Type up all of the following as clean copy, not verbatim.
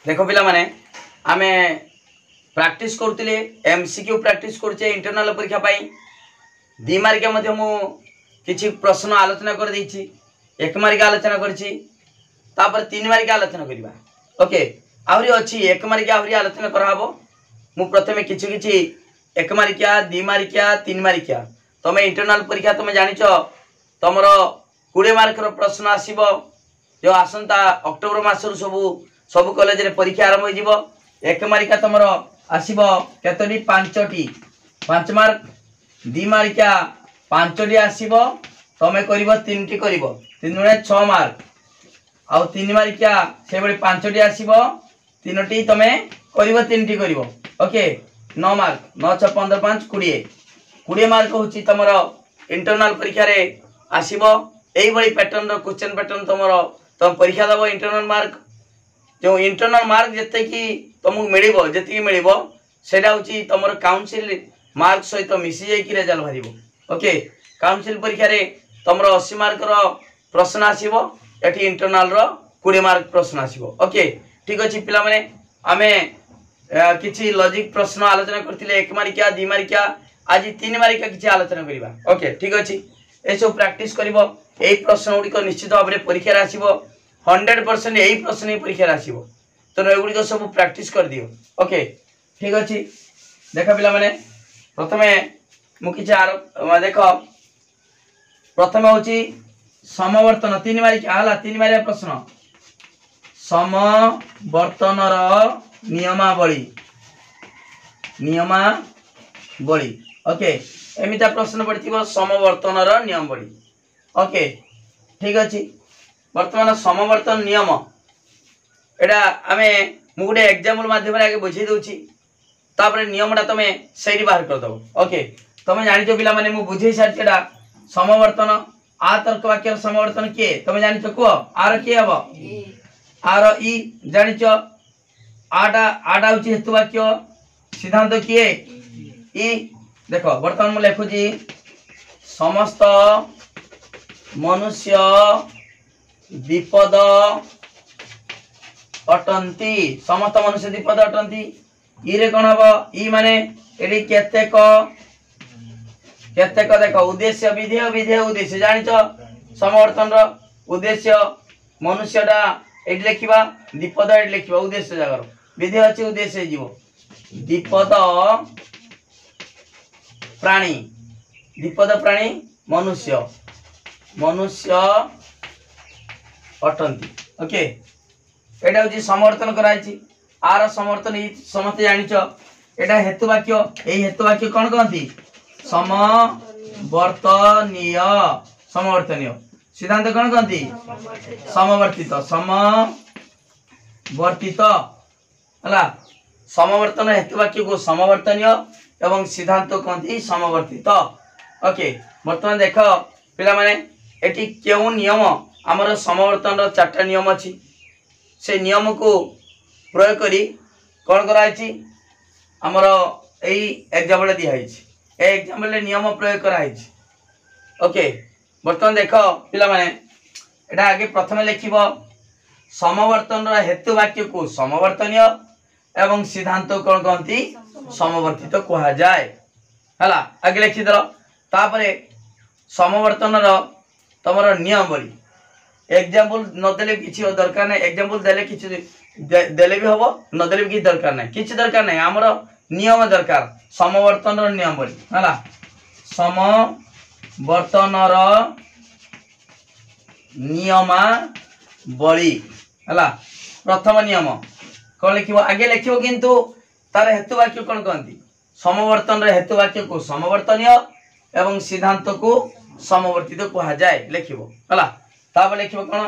देखो पिला माने आमे प्रैक्टिस करथिले एमसीक्यू प्रैक्टिस करछे इंटरनल परीक्षा पाई 2 मार्किया मध्ये मु किछि प्रश्न आलोचना कर दैछि 1 मार्किया आलोचना करछि तापर 3 मार्किया आलोचना करिबा ओके आउरी अछि 1 मार्किया आउरी आलोचना कराबो मु प्रथमे किछि किछि 1 मार्किया 2 मार्किया 3 मार्किया तमे इंटरनल परीक्षा तमे जानिचो तमरो 20 मार्क रो प्रश्न आसीबो जो आसंता अक्टोबर मासरु सब कॉलेज रे परीक्षा आरंभ हो जिवो 1 मार्किया तमरो आसीबो केतोनी 5 मार्क 2 मार्किया 5टी आसीबो तमे करिवो 3टी करिवो 3 गुणे 6 मार्क आउ 3 मार्किया से बळे 5टी आसीबो 3टी तमे करिवो 3टी करिवो ओके 9 मार्क 9 6 15 5 20 मार्क होची तमरो इंटरनल परीक्षा रे आसीबो एई बळी पैटर्न रो क्वेश्चन पैटर्न तमरो तम परीक्षा दबो इंटरनल मार्क जो इंटरनल मार्क जते की तुमको मिलिबो जति की मिलिबो सेडा होची तमरो काउंसिल मार्क सहित मिसी जाई की रिजल्ट भरिबो ओके काउंसिल परीक्षा रे तमरो 80 मार्क रो प्रश्न आसीबो एठी इंटरनल रो 20 मार्क प्रश्न आसीबो ओके ठीक अछि पिला माने आमे किछि लॉजिक प्रश्न आलोचना करथिले 1 मार्किया 2 मार्किया आज 3 मार्किया किछि आलोचना करिबा ओके ठीक अछि एसो प्रैक्टिस करिवो एई प्रश्न गुडी को निश्चित भाबरे परीक्षा रे आसीबो 100% यही प्रश्न परीक्षा आसीबो तो एगुड़ी को सब प्रैक्टिस कर दियो ओके ठीक अछि देखा पिला माने प्रथमे मु किछ देखो प्रथमे होची समवर्तन 3 मार्किया हला 3 मार्किया प्रश्न समवर्तन रो नियमावली ओके एमिता प्रश्न पड़थिबो समवर्तन रो नियमावली ओके ठीक अछि वर्तमान समवर्तन नियम एडा आमे मु गुटे एग्जांपल माध्यम रे आगे बुझी दोची तापर नियमडा तमे सही बाहर कर दबो ओके तमे जानि जो पिला माने मु बुझी सारचेडा समवर्तन आ तर्क वाक्य समवर्तन के तमे जानि छ को आर के हबो आर ई जानि छ आडा होची हेतु वाक्य सिद्धांत के ई देखो वर्तमान मु लेखु जी समस्त मनुष्य विपद अटंती समस्त मनुष्य विपद अटंती इरे कोन हबो ई माने एडी केतेक देखो उद्देश्य विधेय उद्देश्य जानि छ समवर्तन रो उद्देश्य मनुष्यडा एडी लिखिबा विपद एडी लिखिबा उद्देश्य जागर विधेय अछि उद्देश्य जीवो विपद प्राणी मनुष्य अटंती ओके एटा होची समर्थन कराइची आर समर्थन ई समस्त जानिछ एटा हेतु वाक्य एई हेतु वाक्य कोन कहंती समवर्तनीय सिद्धांत कोन कहंती समवर्तित हला समवर्तन हेतु वाक्य को समवर्तनीय एवं सिद्धांत कहंती समवर्तित ओके वर्तमान देखो पिला माने एटी केउ नियम हमर समवर्तन रो 4टा नियम अछि से नियम को प्रयोग करी कोन कराइछि हमर एई एग्जांपल दिया हिछि ए एग्जांपल ले नियम प्रयोग करा हिछि ओके वर्तमान देखो पिला माने एटा आगे प्रथमे लिखिबो समवर्तन रो हेतु वाक्य को समवर्तनीय एवं सिद्धांत कोन कहंती समवर्तित कहा जाय हला आगे लिखि दरो तापरे समवर्तन रो तमरो नियम बोली एग्जांपल न देले किछि दरकार नै एग्जांपल देले किछि देले भी हबो न देले भी दरकार नै किछि दरकार नै हमरो नियम दरकार समवर्तन रो नियम बोली हला समवर्तन रो नियमावली हला प्रथम नियम कोन लिखिबो आगे लिखिबो किंतु तार हेतु वाक्य कोन कहंती समवर्तन रो हेतु वाक्य को समवर्तनीय एवं सिद्धांत को समवर्तित कहा जाय लिखिबो हला ताब लिखिबो कोन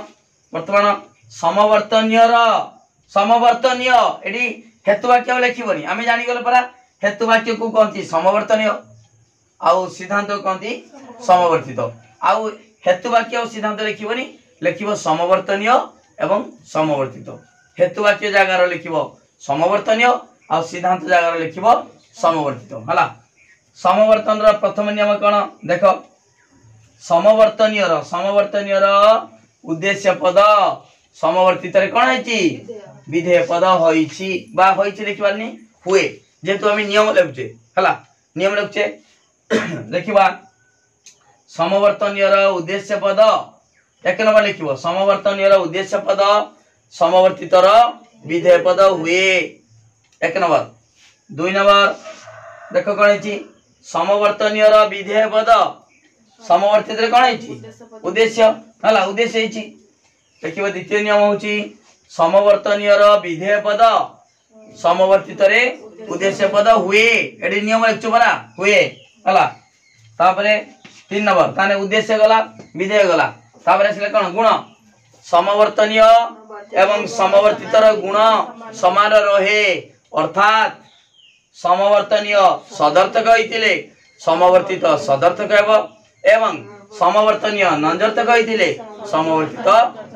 वर्तमान समवर्तनीय एडी हेतु वाक्य लिखिबोनी आमे जानि गेल परा हेतु वाक्य को कहंती समवर्तनीय आउ सिद्धांत कहंती समवर्तित आउ हेतु वाक्य और सिद्धांत लिखिबोनी लिखिबो समवर्तनीय एवं समवर्तित हेतु वाक्य जागार लिखिबो समवर्तनीय आउ सिद्धांत जागार लिखिबो समवर्तित हला समवर्तन रो प्रथम नियम कोन देखो समवर्तनीय रो उद्देश्य पद समवर्तित रे कोन होईची विधेय पद होईची बा होईची लिखबानी हुए जेतु हम नियम लिखुचे हला नियम लिखुचे लिखिबा समवर्तनीय र उद्देश्य पद एक नंबर लिखिबो समवर्तनीय र उद्देश्य पद समवर्तित र विधेय पद हुए एक नंबर 2 नंबर देखो कोन होईची समवर्तनीय र विधेय पद समवर्तित रे कोन होईची उद्देश्य हला उद्देश्य होईची देखिबो द्वितीय नियम होची समवर्तनीय र विधेय पद समवर्तित रे उद्देश्य पद हुए एडी नियम लिखछु बरा हुए हला तापरे 3 नंबर ताने उद्देश्य गला विधेय गला तापरे असले कोन गुण समवर्तनीय एवं समवर्तित र गुण समान रहे अर्थात समवर्तनीय सदर्थक होइतिले समवर्तित सदर्थक हेबो एवं समवर्तनीय नंजर्थक होइतिले समवर्तित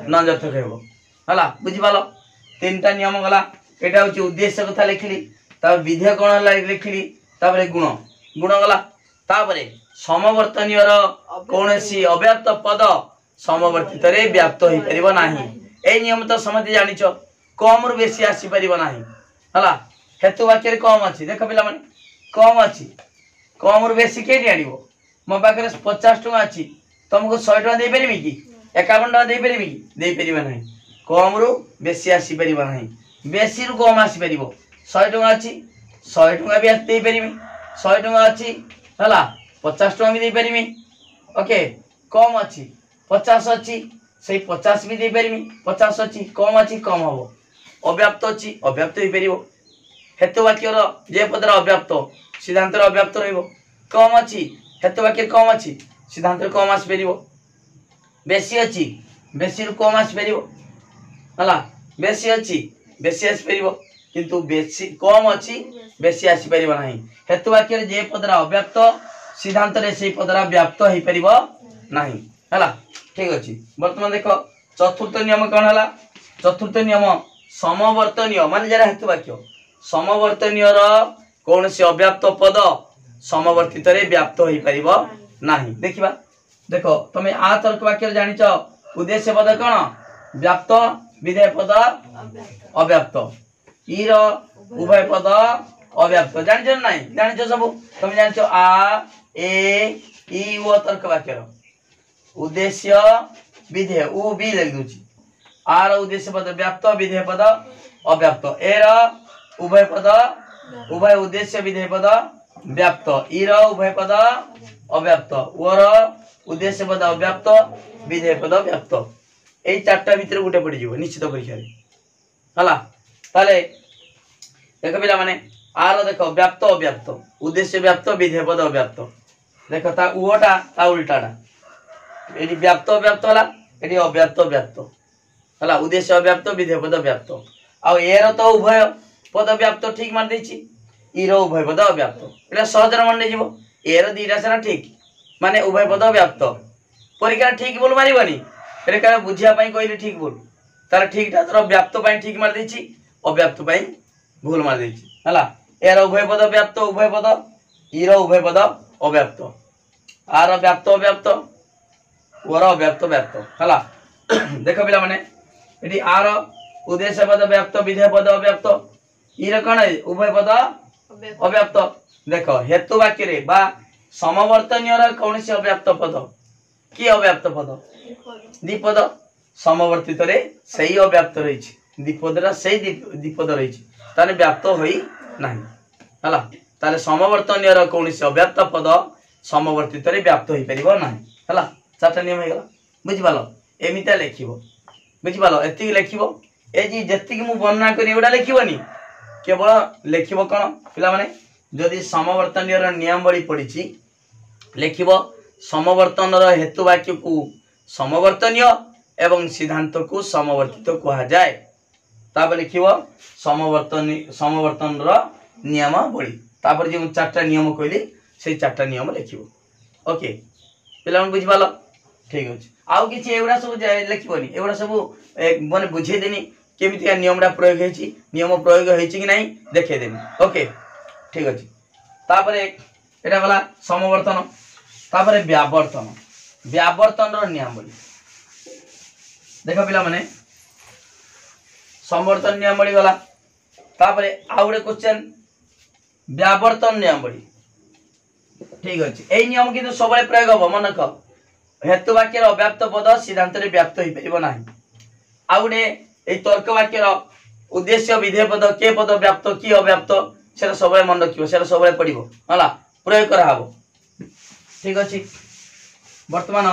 नंजर्थक हेबो हला बुझि पालो तीनटा नियम गला एटा होची उद्देश्य कथा लिखली ता विधेय कोन लिखली तापरे गुण गुण गला तापरे समवर्तनीय र कोनसी अव्याप्त पद समवर्तित रे व्याप्त होई परिबो नाही ए नियम तो समझ जानिछो कम रु बेसी आसी परिबो नाही हला हेतु वाक्य रे कम अछि देख पिला माने कम अछि कम रु बेसी केडी आनिबो मो पाखरे 50 टका अछि तुमको 100 टका दे परिबी की 51 टका दे परिबी की दे परिबो नाही कम रु बेसी आसी परिबो नाही बेसी रु कम आसी परिबो 100 टका अछि 100 टका भी दे परिबी 100 टका अछि हला 50 टका भी दे परिबी ओके कम अछि 50 अछि सेही 50 भी दे परिबी 50 अछि कम हबो अव्याप्त अछि अव्याप्त होई परिबो हेतु वाक्य रो जे पदर अव्याप्त सिद्धांत रो अव्याप्त रहइबो कम अछि हेतु वाक्य कम अछि सिद्धांत रो कम आसी परिबो बेसी अछि बेसी रु कम आसी परिबो हला बेसी अछि बेसी आसी परिबो किंतु बेसी कम अछि बेसी आसी परिबो नाही हेतु वाक्य रे जे पदर अव्याप्त सिद्धांत रे सेही पदर व्याप्त होई परिबो नाही हला ठीक अछि वर्तमान देखो चतुर्थ नियम कोन हला चतुर्थ नियम समवर्तनीय माने जरा हेतु वाक्य समवर्तनीय र कोनसी अव्याप्त पद समवर्तित रे व्याप्त होई परिबो नाही देखिबा देखो तमे आ तर्क वाक्य जानिचो उद्देश्य पद कोन व्याप्त विधेय पद अव्याप्त ई र उभय पद अव्याप्त जानिचो नाही जानिचो सब तमे जानिचो आ ए ई ओ तर्क वाक्य रो उद्देश्य विधेय उ बी लिख दूची आर उद्देश्य पद व्याप्त विधेय पद अव्याप्त एर उभय पद उभय उद्देश्य विधेय पद व्याप्त ईर उभय पद अव्याप्त ओर उद्देश्य पद अव्याप्त विधेय पद व्याप्त एई चारटा भीतर गुटे पड़ी जीवो निश्चित परीक्षा रे हला ताले देखो पिला माने आर देखो व्याप्त अव्याप्त उद्देश्य व्याप्त विधेय पद अव्याप्त देखो ता उटा ता उल्टाटा एडी व्याप्त अव्याप्त हला एडी अव्याप्त व्याप्त हला उद्देश्य अव्याप्त विधेय पद व्याप्त आ एरो तो उभय पद व्याप्त ठीक मान देछि इरो उभय पद व्याप्त एटा सहजर मन नै जीवो एरो दीटा सेना ठीक माने उभय पद व्याप्त परीक्षा ठीक बोल मारिबनी एरे का बुझिया पई कहले ठीक बोल तार ठीक ता तर व्याप्त पई ठीक मार देछि अव्याप्त पई भूल मार देछि हला एरो उभय पद व्याप्त उभय पद इरो उभय पद अव्याप्त आर व्याप्त अव्याप्त ओर अव्याप्त व्याप्त हला देखो पिला माने एटी आर उद्देश्य पद व्याप्त विधेय पद अव्याप्त इर कोन उभय पद अव्याप्त देखो हेतु वाक्य रे बा समवर्तनीय र कोनसी अव्याप्त पद की अव्याप्त पद द्विपद समवर्तित रे सही अव्याप्त रहिछि द्विपद रा सही द्विपद रहिछि ताने व्याप्त होई नाही हला ताले समवर्तनीय र कोनसी अव्याप्त पद समवर्तित रे व्याप्त होई परिबो नाही हला चारटा नियम हे गला बुझि पालो एमिता लेखिबो बुझि पालो एति लेखिबो ए जी जति मु वर्णना करी एडा लेखिबोनी केवल लेखिबो कोन पिला माने जदि समवर्तनीय र नियम बड़ी पड़ीची लेखिबो समवर्तन र हेतु वाक्य को समवर्तनीय एवं सिद्धांत को समवर्तित कहा जाए तापर लिखिबो समवर्तन र नियम बड़ी तापर जे चारटा नियम कहली से चारटा नियम लिखिबो ओके पिला मन बुझि पालो ठीक अछि आउ किछि एवडा सब लिखिबोनी एवडा सब माने बुझे देनी केमितिया नियमडा प्रयोग हेछि नियम प्रयोग हेछि कि नहीं देखे देनी ओके ठीक अछि तापर एटा गला समवर्तन तापर व्यावर्तन व्यावर्तन रो नियम बोली देखो पिला माने समवर्तन नियमावली गला तापरे आ गोटे क्वेश्चन व्यावर्तन नियमावली ठीक अछि एई नियम किंतु सबले प्रयोग हो मन रख हेतु वाक्यर अव्याप्त पद सिद्धांत रे व्याप्त होई परिबो नाही आ गोटे एई तर्क वाक्यर उद्देश्य विधेय पद के पद व्याप्त की अव्याप्त सेरा सबले मन रखिबो सेरा सबले पडिबो हला प्रयोग करा हबो ठीक अछि वर्तमान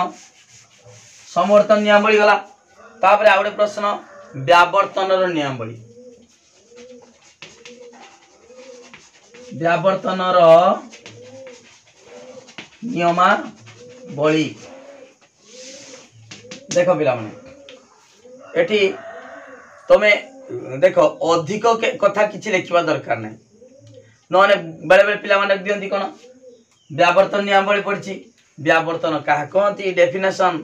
समवर्तन नियमावली गला तापरे आ गोटे प्रश्न व्यावर्तन रो नियमावली व्यावर्तन रो नियमावली देख पिला माने एठी तमे देख अधिक कथा किछि लिखिबा दरकार नै नने बेले बेले पिला माने दियंती कोन व्यावर्तन नियमावली पढछि व्यावर्तन काहा कहंती डेफिनेशन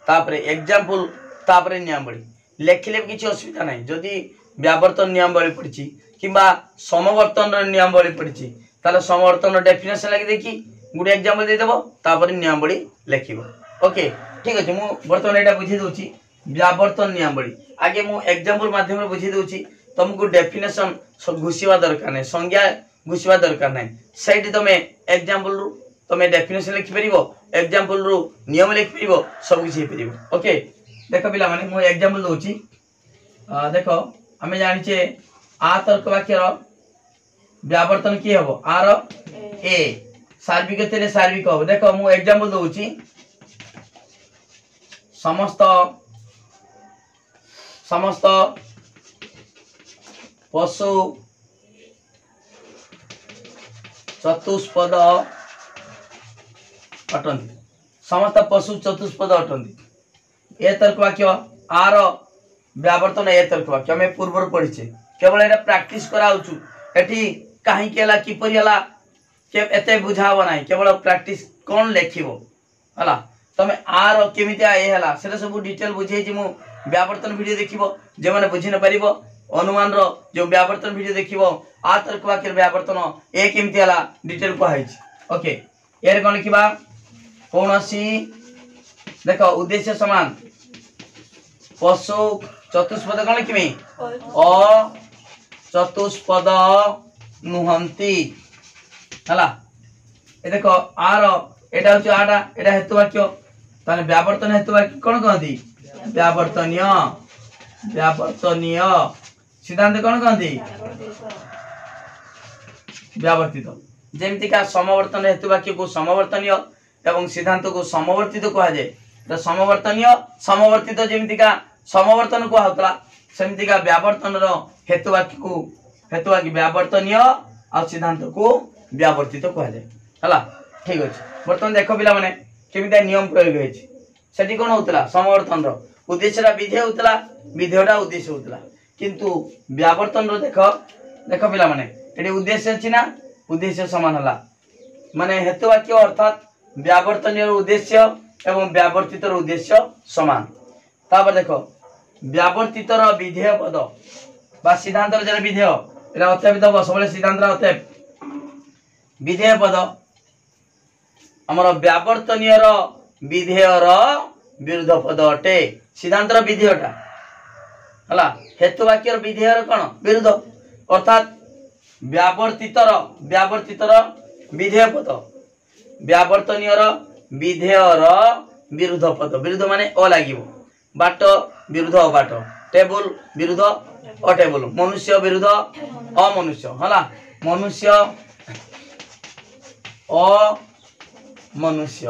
तापरे एग्जांपल तापरे नियमावली लेखिले किछि असुविधा नै जदी व्यावर्तन नियमावली पढछि किबा समवर्तन नियमावली पढछि ताले समवर्तन डेफिनेशन लागि देखि गुड एग्जांपल दे देबो तापरे नियमावली लेखिबो ओके ठीक अछि मु वर्तमान एटा बुझी दोछि व्यावर्तन नियमावली आगे मु एग्जांपल माध्यम रे बुझी दोछि तुमको डेफिनेशन घुसिबा दरकार नै संज्ञा घुसिबा दरकार नै सेठी तमे एग्जांपल रु तमे डेफिनेशन लिखि परिबो एग्जांपल रु नियम लिखि परिबो सब किछि परिबो ओके देखो पिला माने मु एग्जांपल दोछि देखो हमें जानि छे आ तर्क वाक्य रो व्यावर्तन की हबो आर ए सार्विक तेले सार्विक हबो देखो मु एग्जांपल दोछि समस्त समस्त पशु चतुष्पद अटंती समस्त पशु चतुष्पद अटंती ए तर्क वाक्य आर व्यावर्तन ए तर्क वाक्य हमें पूर्व पढ़िछे केवल एटा प्रैक्टिस कराउछु एठी काहे केला की परियाला के एते बुझाव नाही केवल प्रैक्टिस कोन लेखिबो हला तमे आर केमितिया ए हला सेटा सब डिटेल बुझेइ जे मु व्यावर्तन वीडियो देखिबो जे माने बुझि न परिबो अनुमान रो जो व्यावर्तन वीडियो देखिबो आ तर्क वाक्य व्यावर्तन ए केमिति हला डिटेल को हाइछ ओके एरे कोन लिखिबा कोनोसी देखो उद्देश्य समान पशु चतुष्पद कोन लिखिबे अ चतुष्पद नुहंती हला ए देखो आर एटा होची आटा एटा हेतु वाक्य ताने व्यावर्तन हेतु वाक्य कोन कहंती व्यावर्तनीय व्यावर्तनीय सिद्धांत कोन कहंती व्यावर्तित जेमति का समवर्तन हेतु वाक्य को समवर्तनीय एवं सिद्धांत को समवर्तित कहा जाय तो समवर्तनीय समवर्तित जेमति का समवर्तन को होतला सेमति का व्यावर्तन रो हेतु वाक्य व्यावर्तनीय और सिद्धांत को व्यावर्तित कहा जाय हला ठीक अछि वर्तमान देखो पिला माने केमिता नियम प्रयोग होइछि सेठी कोन होतला समवर्तन रो उद्देश्यरा विधेय होतला विधेयटा उद्देश्य होतला किंतु व्यावर्तन रो देखो देखो पिला माने एटी उद्देश्य अछि ना उद्देश्य समान हला माने हेतु वाक्य अर्थात व्यावर्तनीय उद्देश्य एवं व्यावर्तित उद्देश्य समान तापर देखो व्यावर्तित विधेय पद बा सिद्धांत जरा विधेय एटा अत्यपित सबले सिद्धांत अत्यप विधेय पद हमर व्यावर्तनीय विधेय विरुद्ध पद अटे सिद्धांत विधेयटा हला हेतु वाक्य विधेय कोन विरुद्ध अर्थात व्यावर्तित विधेय पद व्यावर्तनीय विधेय विरुद्ध पद विरुद्ध माने अ लागिवो बाट विरुद्ध अबाट टेबल विरुद्ध अटेबल मनुष्य विरुद्ध अमनुष्य हला मनुष्य अमनुष्य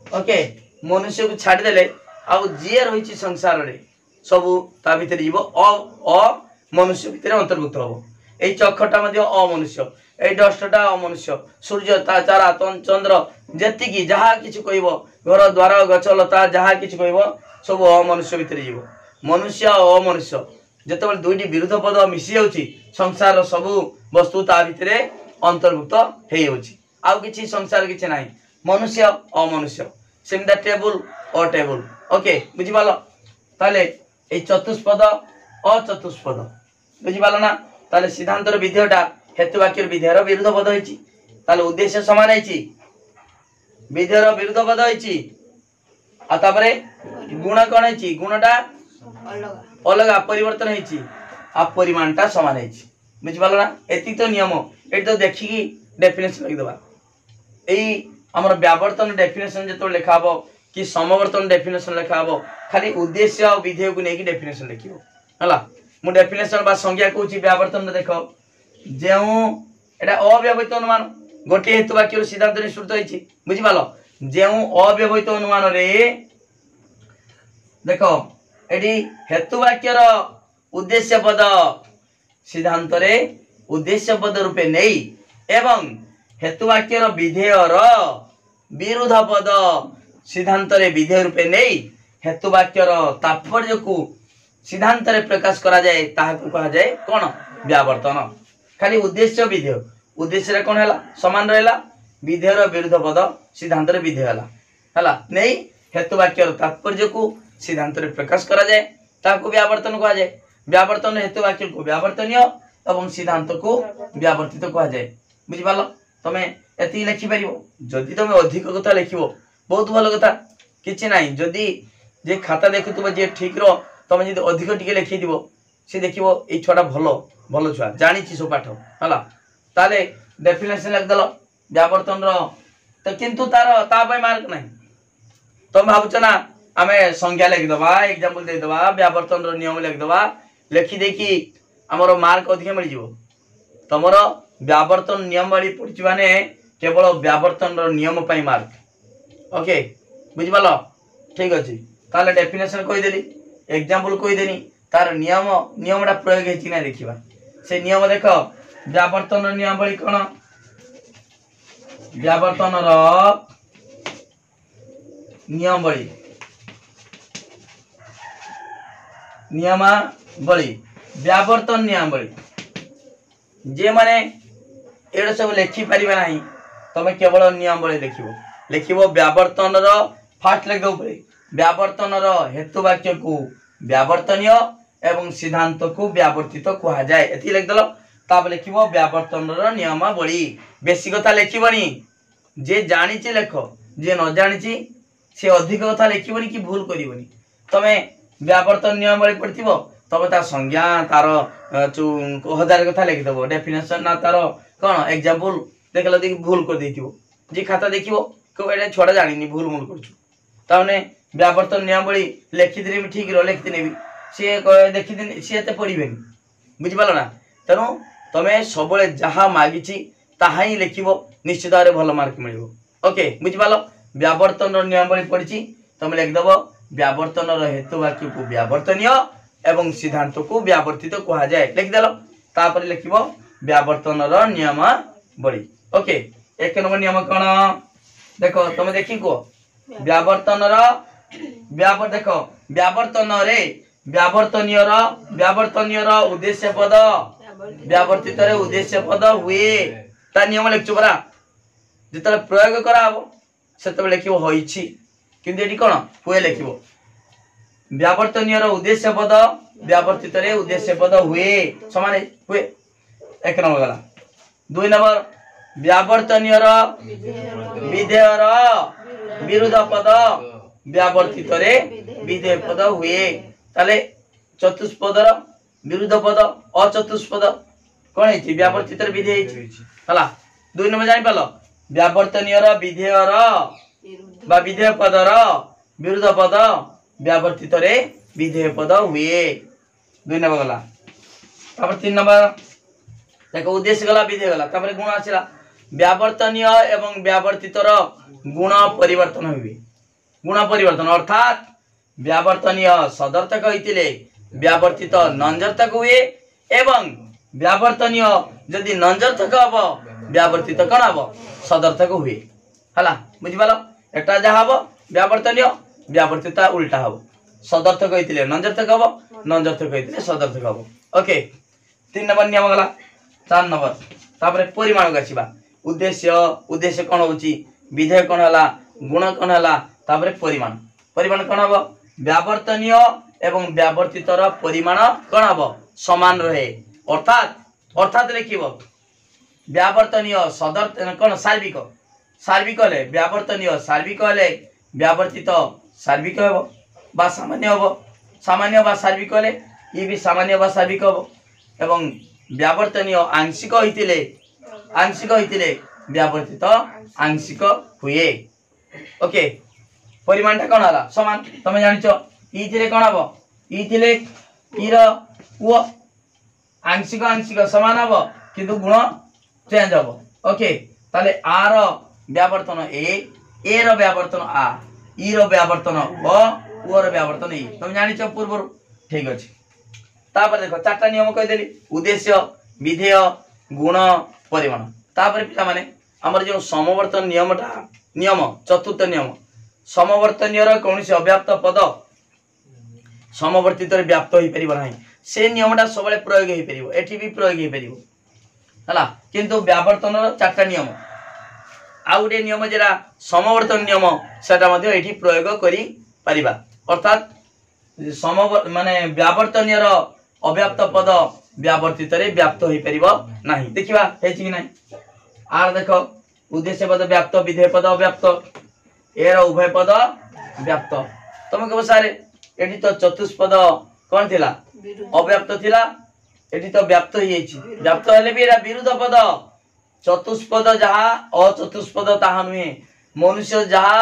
ओके मनुष्य को छाड़ देले आउ जे रहिछि संसार रे सब ता भीतर जीव अमनुष्य भीतर अंतर्भुक्त हबो ए चक्षटा मध्ये अमनुष्य ए डस्टटा अमनुष्य सूर्य तारा चंद्र जेति की जहा किछ कहइबो घर द्वार गछ लता जहा किछ कहइबो सब अमनुष्य भीतर जीव मनुष्य अमनुष्य जेतेबेले दुईटी विरुद्ध पद मिसी जाउछि संसार सब वस्तु ता भीतर अंतर्भुक्त हे जाउछि आउ किछि संसार किछि नाही मनुष्य अमनुष्य सेमदा टेबल अटेबल ओके बुझि पालो ताले ए चतुष्पद अचतुष्पद बुझि पालो ना ताले सिद्धांत विधेयटा हेतु वाक्य विधेयर विरुद्ध पद होइछि ताले उद्देश्य समान होइछि विधेयर विरुद्ध पद होइछि आ तापरे गुण कोन होइछि गुणटा अलग अलग परिवर्तन होइछि आ परिमाणटा समान है बुझिपाल ना एति तो नियम ये तो देखिकी डेफिनेशन लिखिदेवा यही आम व्यावर्तन डेफिनेशन जो लिखा हे कि समवर्तन डेफिनेशन लिखा हे खाली उद्देश्य और विधेय को लेकिन डेफिनेशन लिख है मु डेफिनेशन बा संज्ञा कहूँ व्यावर्तन देख जो एटा अव्यवहित अनुमान गोटे हेतु वाक्य सिद्धांत निश्चित होती बुझिपाल जो अव्यवहित अनुमान रे देख ये हेतु वाक्यर उद्देश्य पद सिद्धांत रे उद्देश्य पद रूपे नहीं एवं हेतु वाक्यर विधेयर विरुद्ध पद सिद्धांत रे विधेय रूपे नहीं हेतु वाक्यर तात्पर्य को सिद्धांत रे प्रकाश करा जाए ताहाको कहा जाए कौन व्यावर्तन खाली उद्देश्य विधेय उद्देश्य कौन है समान रहा विधेयर विरुद्ध पद सिद्धांत रे विधेय है नहीं हेतु वाक्यर तात्पर्य को सिद्धांत रे प्रकाश करा जाए ताहाको व्यावर्तन कहा जाए व्यावर्तन हेतु वाक्य को व्यावर्तनीय एवं सिद्धांत को व्यावर्तित कहा जाए बुझिपाल तमे एति लिखि परिबो जदि तमे अधिक कथा लिखिबो बहुत भल कथा किछि नाही जदि जे खाता देखुतबो जे ठीक रो तमे जदि अधिक टिके लिखि दिबो से देखिबो ए छुआटा भलो भलो छुआ जानिछि सो पाठ हला ताले डेफिनेशन लिख दलो व्यावर्तन रो तो किंतु तार ता पय मार्क नाही तमे भाबुछ ना आमे संज्ञा लिख दबा एग्जांपल दे दबा व्यावर्तन रो नियम लिख दबा लिखि देखि हमरो मार्क अधिक मिल जिवो तमरो व्यावर्तन नियम वाली पढ़ी माने केवल व्यावर्तन नियम पाई मार्क ओके बुझिपाल ठीक अच्छे ताले डेफिनेशन कहीदेली एग्जांपल कहीदेनी तार नियम नियमटा प्रयोग है ना देखा से नियम देख व्यावर्तन नियम वाली कौन व्यावर्तन नियमावली नियमावली व्यावर्तन नियमावली जे माने एड़ा सब लिखि पारिबा नाही तमे केवल नियमावली लिखिबो व्यावर्तन फास्ट लिख दो व्यावर्तन हेतु वाक्य को व्यावर्तनीय एवं सिद्धांत को व्यावर्तित कहा जाए एति लिख दलो ताप लिखिबो व्यावर्तन नियमावली बेसी कथा लिखिबनी जे जानि छि लेख जे न जानि छि से अधिक कथा लिखिबनी कि भूल करिबनी तमे व्यावर्तन नियमावली पढ़थिबो तब तार संज्ञा तार 1000 कथा लिखिदेव डेफिनेशन ना तार कौन एग्जांपल देखला देखि भूल कर देथिबो जे खाता देखिबो को एटा छोड़ा जानिनी भूल मूल करछु ताने व्यावर्तन नियमावली लिखिदिनी ठीक रो लिखिदिनी से देखिदिनी से ते पढिबेनी बुझि पालो ना तनो तमे सबले जहा मागिछि ताहा ही लिखिबो निश्चित भाबरे भलो मार्क मिलिबो ओके बुझि पालो व्यावर्तन नियमावली पढिछि तमे लिख देबो व्यावर्तन हेतु वाक्य को व्यावर्तनीय एवं सिद्धांत को व्यावर्तित कहा जाए लिख देलो तापर लिखिबो व्यावर्तन नियमावली ओके एक नंबर नियम कौन देखो तुम देखी को व्यावर्तन देखो व्यावर्तन रे व्यावर्तनीय उद्देश्य पद व्यावर्तित रे उद्देश्य पद हुए ता नियम लिखछु परा जेतले प्रयोग कराबो सेतबे लिखिबो होइछि किंतु एटी कोन हुए लिखिबो व्यावर्तनीय उद्देश्य पद व्यावर्तित रे उद्देश्य पद हुए समान हुए एक नंबर गला 2 नंबर व्यावर्तनीय विधेयर विरुद्ध पद व्यावर्तित रे विधेय पद हुए ताले चतुष्पदर विरुद्ध पद अचतुष्पद कोन है व्यावर्तित रे विधेय हला 2 नंबर जानि पालो व्यावर्तनीय विधेयर बा विधेय पदर विरुद्ध पद व्यावर्तित रे विधेय पद हुए 2 नंबर गला तापर 3 नंबर देखो उद्देश्य गला विधेय गला तापर गुण आसिला व्यावर्तनीय एवं व्यावर्तित गुण परिवर्तन हुए गुण परिवर्तन अर्थात व्यावर्तनीय सदर्थक होइतिले व्यावर्तित नंजर्थक हुए एवं व्यावर्तनीय यदि नंजर्थक हबो व्यावर्तित कोन हबो सदर्थक हुए हला बुझि पालो एटा जा हबो व्यावर्तनीय व्यावर्तित उल्टा हबो सदर्थक होइतिले नंजर्थक हबो नंजर्थक होइतिले सदर्थक हबो ओके 3 नंबर नियम गला 4 नंबर तापरे परिमाण गाछिबा उद्देश्य कोन होची विधेय कोन हला गुण कोन हला तापरे परिमाण कोन हबो व्यावर्तनीय एवं व्यावर्तित परिमाण कोन हबो समान रहे अर्थात लिखिबो व्यावर्तनीय सदर्थ कोन सार्विक ले व्यावर्तनीय सार्विक ले व्यावर्तित सार्विक हबो बा सामान्य हबो सामान्य बा सार्विक ले ये भी सामान्य बा सार्विक हबो एवं व्यावर्तनीय आंशिक होइतिले व्यावर्तित आंशिक हुए। ओके परिमाणटा कौन हला समान तमे जानिछ ई थिले कौन हबो ई थिले ई रो उ आंशिक आंशिक समान हबो किंतु गुण चेंज हबो। ओके ताले आ रो व्यावर्तन ए रो व्यावर्तन आ ई रो व्यावर्तन ओ रो व्यावर्तन ई तमे जानिछ पूर्व ठीक अछि। तापर देखो चारटा नियम कहि देली उद्देश्य विधेय गुण परिमाण। तापर पिला माने हमर जो समवर्तन नियम चतुर्थ नियम समवर्तनीय रो कोनसी अव्याप्त पद समवर्तित रे व्याप्त होई परिबो नाही से नियमटा सबले प्रयोग होई परिबो एठी भी प्रयोग होई परिबो हला किंतु व्यावर्तन रो चारटा नियम आउडे नियम जेरा समवर्तन नियम सेटा मध्ये एठी प्रयोग करी परिबा अर्थात माने व्यावर्तनीय रो अव्याप्त पद व्यावर्तित रे व्याप्त होई परिबो नाही देखिबा हेछि कि नाही आर देखो उद्देश्य पद व्याप्त विधेय पद अव्याप्त एरा उभय पद व्याप्त तुम कह सारे एठी तो चतुष्पद कौन थिला अव्याप्त थिला एठी तो व्याप्त ही अछि व्याप्त हेले भी एरा विरुद्ध पद चतुष्पद जहा अचतुष्पद ताहा नुहे मनुष्य जहा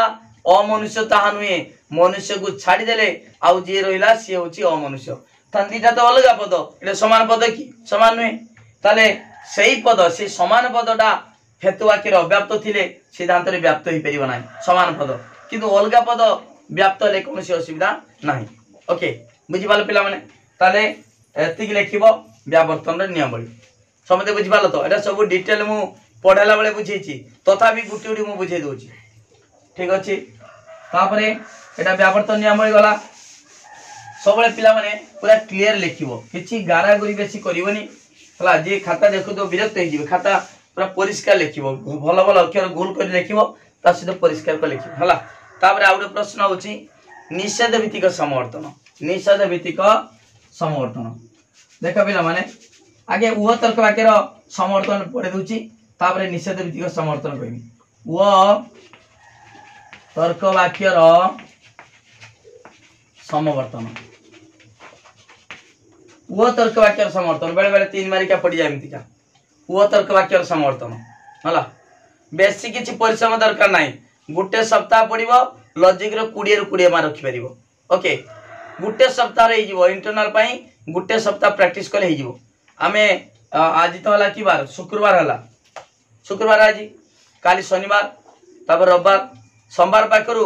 अमनुष्य ताहा नुहे मनुष्य को छाड़ी देले आउ जे रहिला से होची अमनुष्य तंदीटा तो अलग पद एटा समान पद की समान नुहे ताले सही पद से समान पदटा हेतु वाक्यर अव्याप्त थिले सिद्धांत रे व्याप्त होई परिबो नाही समान पद किंतु अलगा पद व्याप्त ले कोनसी असुविधा नाही। ओके बुझि पाल पिला माने ताले एतिक लेखिबो व्यावर्तन रे नियमावली समते बुझि पाल तो एटा सब डिटेल मु पढाला बेले बुझेछि तथापि गुटी गुटी मु बुझे दोछि ठीक अछि। तापरे एटा व्यावर्तन नियमावली गला सबले पिला माने पूरा क्लियर लेखिबो किछि गारा गरी बेसी करिवोनी हला जे खाता देखु तो विरक्त हे जिवे खाता पूरा परिष्कार लिखिबो भल भल अक्षर गोल कर लिखिबो ता सहित परिष्कार कर लिखिबो हला। तापर आउडे प्रश्न होची निषेध भित्तिक समवर्तन देखा पिला माने आगे उ तर्क वाक्यर समवर्तन पढे दोची तापर निषेध भित्तिक समवर्तन कहबी उ तर्क वाक्यर समवर्तन उ तर्क वाक्यर समवर्तन बेले बेले 3 मारिका पड़ी जाय मितिका उ तर्क वाक्यर समवर्तन हला बेसी किछि परिश्रम दरकार नाही गुटे सप्ताह पडिबो लॉजिक रो 20 रो 20 मार्क रखि परिबो। ओके गुटे सप्ताह रे हिजिबो इंटरनल पई गुटे सप्ताह प्रैक्टिस करले हिजिबो आमे आज तो हला की बार शुक्रवार हला शुक्रवार आज काली शनिवार तापर रविवार सोमवार पाकरू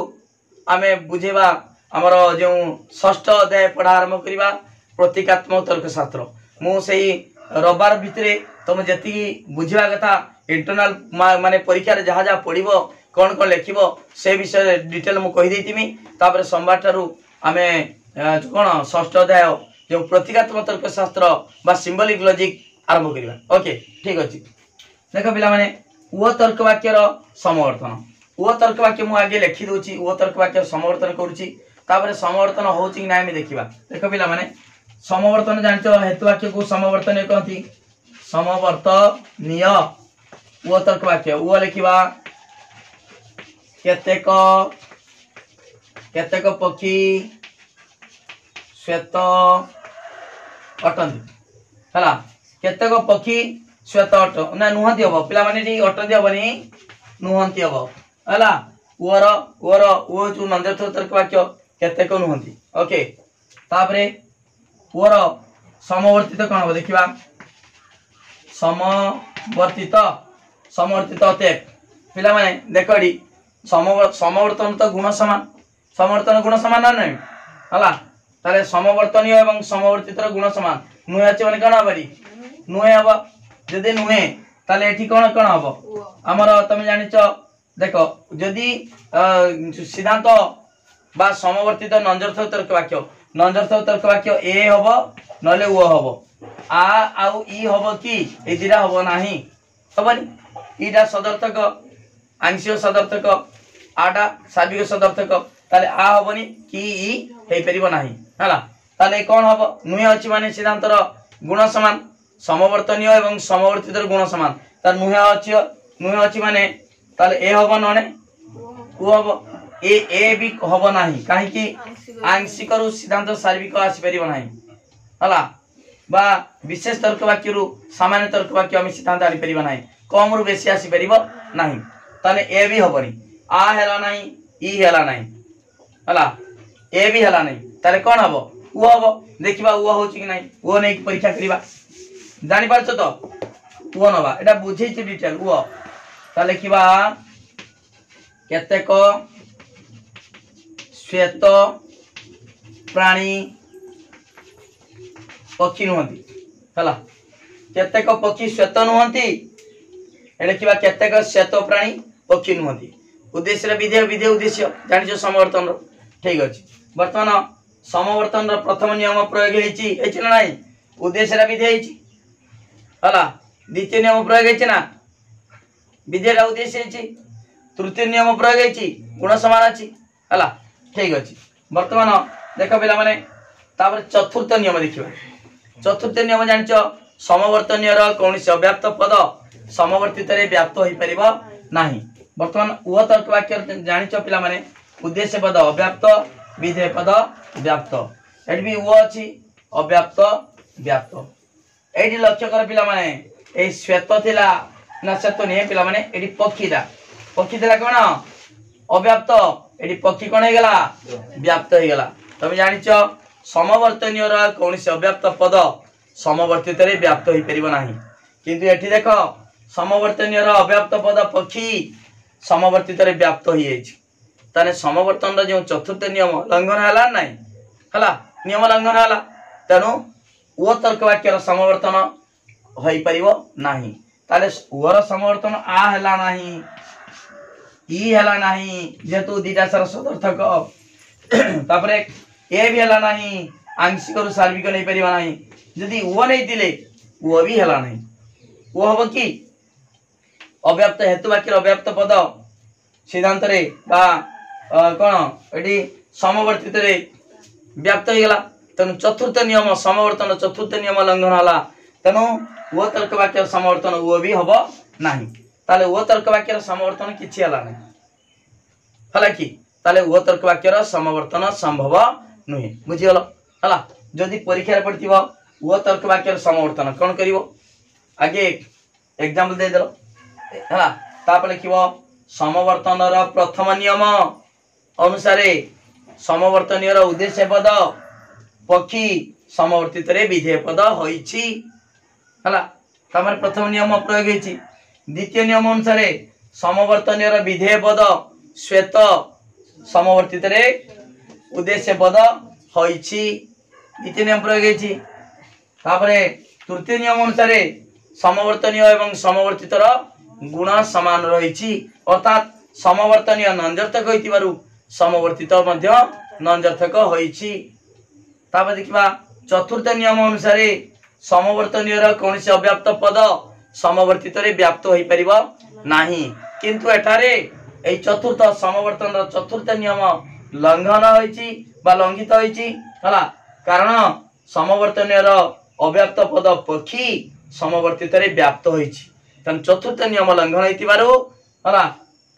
आमे बुझेबा हमर जो षष्ठ अध्याय पढ़ा आरंभ करिबा प्रतीकात्मक तर्कशास्त्र मु सेही रविवार भितरे तुम जति बुझिबा कथा इंटरनल माने परीक्षा रे जहा जहा पढिबो कोन कोन लेखिबो से विषय डिटेल मु कहि देतिमी तापर सोमवार थारु आमे कोन षष्ठ अध्याय जो प्रतीकात्मक तर्कशास्त्र बा सिंबलिक लॉजिक आरंभ करिबा। ओके ठीक अछि देखो पिला माने उ तर्क वाक्य रो समवर्तन उ तर्क वाक्य मु आगे लिखि दोची उ तर्क वाक्य समवर्तन करूची तापर समवर्तन होची कि नाही मे देखिबा। देखो पिला माने समवर्तन जानचो हेतु वाक्य को समवर्तन कहती समवर्तनीय उ तर्क वाक्य उ लिखिबा केतेक पक्षी श्वेत अटंती हला केतेक पक्षी श्वेत अट ना नुहंती हबो पिला माने ठी अटंती हबनी नुहंती हबो हला ओर जो नंदर्थ तर्क वाक्य केतेक नुहंती। ओके तापरे ओर समवर्तित कोन हो देखिबा समवर्तित अतेक पिला माने देखडी समवर्तन तो गुण समान समवर्तन गुण समान ना नै हला ताले समवर्तनीय एवं समवर्तित गुण समान नुहे अछि माने कोन हबरी नुहे हबो जदि नुहे ताले एठी कोन कोन हबो हमर तमे जानिचो देखो जदि सिद्धांत बा समवर्तित नंजर्थ तर्क वाक्य ए हबो नले उ हबो आ आउ ई हबो कि ए दिरा हबो नाही हबनी ईटा सदर्थक आंशिक सदर्थक आटा सार्विक सदर्थक ताले आ हबनी कि ई हे परिबो नाही हला ताले कोन हबो नुहे अछि माने सिद्धांतर गुण समान समवर्तनीय एवं समवर्तित गुण समान त नुहे अछि माने ताले ए हबो नने उ हबो ए भी हबो नाही काहे कि आंशिक रु सिद्धांत सार्विक आसी परिबो नाही हला बा विशेष तर्क वाक्य रु सामान्य तर्क वाक्य आम सिद्धांत आनी परिबा नाही कम रु बेसी आसी परिबो नाही ताने ए भी हबनी आ हेला नाही ई हेला नाही हला ए भी हेला नाही ताले कोन हबो उ हबो देखिबा उ होची कि नाही उ नै परीक्षा करिबा जानि पारछो तो उ नबा एटा बुझै छि डिटेल उ ताले किबा केतेक श्वेत प्राणी पक्षी नुहंती हला केतेक पक्षी श्वेत नुहंती एले किबा केतेक श्वेत प्राणी पक्षी नुहंती उद्देश्य विधेय विधेय उद्देश्य जानिछो समवर्तन ठीक अछि वर्तमान समवर्तन प्रथम नियम प्रयोग हेछि एछि ना नाही उद्देश्य विधेय हेछि हला द्वितीय नियम प्रयोग हेछि ना विधेय उद्देश्य हेछि तृतीय नियम प्रयोग हेछि गुण समान अछि हला ठीक अछि वर्तमान देख पिला माने तापर चतुर्थ नियम देखिबा चतुर्थ नियम जानिछो समवर्तनीय र कोनसी अव्याप्त पद समवर्तित रे व्याप्त होई परिबो नाही वर्तमान उ तर्क वाक्य जानिछो पिला माने उद्देश्य पद अव्याप्त विधेय पद व्याप्त एट भी उ अछि अव्याप्त व्याप्त एटी लक्ष्य कर पिला माने ए श्वेत थिला ना श्वेत नै पिला माने एटी पक्षी थिला कोन अव्याप्त एटी पक्षी कोन हे गेला व्याप्त हे गेला तमे जानिछो समवर्तनीय रा कोनसी अव्याप्त पद समवर्तित रे व्याप्त होई परिबो नाही किंतु एठी देखो समवर्तनीय रा अव्याप्त पद पक्षी समवर्तित रे व्याप्त होई एछि ताने समवर्तन रा जो चतुर्थ नियम लंघन हला नाही हला नियम लंघन हला तनु ओ तर्क वाक्य रा समवर्तन होई परिबो नाही ताले ओर समवर्तन आ हला नाही ई हला नाही जेतु दिटा सर सदर्थक तापरे ए भी हला नाही आंशिक रु सार्विक नै परिबा नाही यदि ओ नै दिले ओ भी हला नाही ओ हबो की अव्याप्त हेतु वाक्य अव्याप्त पद सिद्धांत रे बा कोन एडी समवर्तित रे व्याप्त हो गला तनु चतुर्थ नियम समवर्तन चतुर्थ नियम लंघन हला तनु ओ तर्क वाक्य समवर्तन ओ भी हबो नाही ताले ओ तर्क वाक्य समवर्तन किछि हला नाही हला की ताले ओ तर्क वाक्य समवर्तन संभव नुहे बुझिगलो हला जदि परीक्षा रे पड़तिबो ओ तर्क वाक्य समवर्तन कोन करिवो आगे एग्जांपल दे देलो हला तापर लिखिबो समवर्तन र प्रथम नियम अनुसार समवर्तनीय र उद्देश्य पद पक्षी समवर्तित रे विधेय पद होईछि हला तमर प्रथम नियम प्रयोग हेछि द्वितीय नियम अनुसार समवर्तनीय र विधेय पद श्वेत समवर्तित रे उद्देश्य पद होईछि द्वितीय नियम प्रयोग हेछि तापरे तृतीय नियम अनुसार समवर्तनीय एवं समवर्तित र गुण समान रहिछि अर्थात समवर्तनीय नंजर्थक होइतिबारु समवर्तित मध्य नंजर्थक होइछि तापर देखिबा चतुर्थ नियम अनुसार समवर्तनीय र कोनसी अव्याप्त पद समवर्तित रे व्याप्त होई परिबो नाही किंतु एठारे ए चतुर्थ समवर्तन र चतुर्थ नियम लंघन होइछि बा लंघित होइछि हला कारण समवर्तनीय र अव्याप्त पद पक्षी समवर्तित रे व्याप्त होइछि तन चतुर्थ नियम लंघन होइतिबारु हला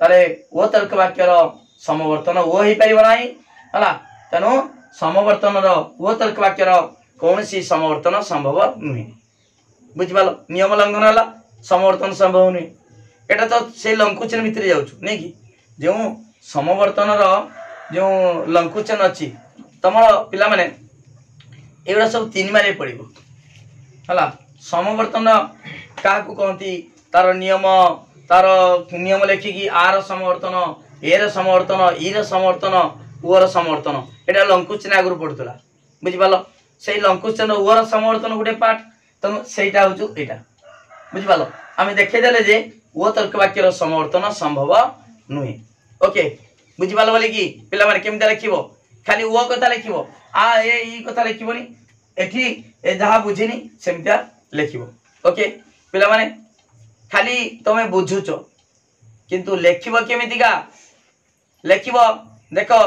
तारे ओ तर्क वाक्य रो समवर्तन ओ ही परिबो नाही हला तनु समवर्तन रो ओ तर्क वाक्य रो कोनसी समवर्तन संभव नुहे बुझिबालो नियम लंघन हला समवर्तन संभव नुहे एटा तो से लंकुचन भितर जाउछु नै कि जो समवर्तन रो जो लंकुचन अछि तमर पिला माने एगुडा सब तीन मारे पड़िबो हला समवर्तन का को कहंती तार नियम लेखि कि आर समवर्तन ए र समवर्तन ई र समवर्तन ओ र समवर्तन एटा लंकुचन आगुर पडतला बुझि पालो सेई लंकुचन ओ र समवर्तन गुटे पार्ट तम सेटा होजु एटा बुझि पालो आमे देखे देले जे ओ तर्क वाक्य र समवर्तन संभव नुहे ओके बुझि पालो बोले कि पिला माने केमता लिखिबो खाली ओ कथा लिखिबो आ ए ई कथा लिखिबोनी एठी ए जहा बुझिनी सेमता लिखिबो ओके पिला माने खाली तमे बुझुचो किंतु लेखिबो केमितिका लेखिबो देखो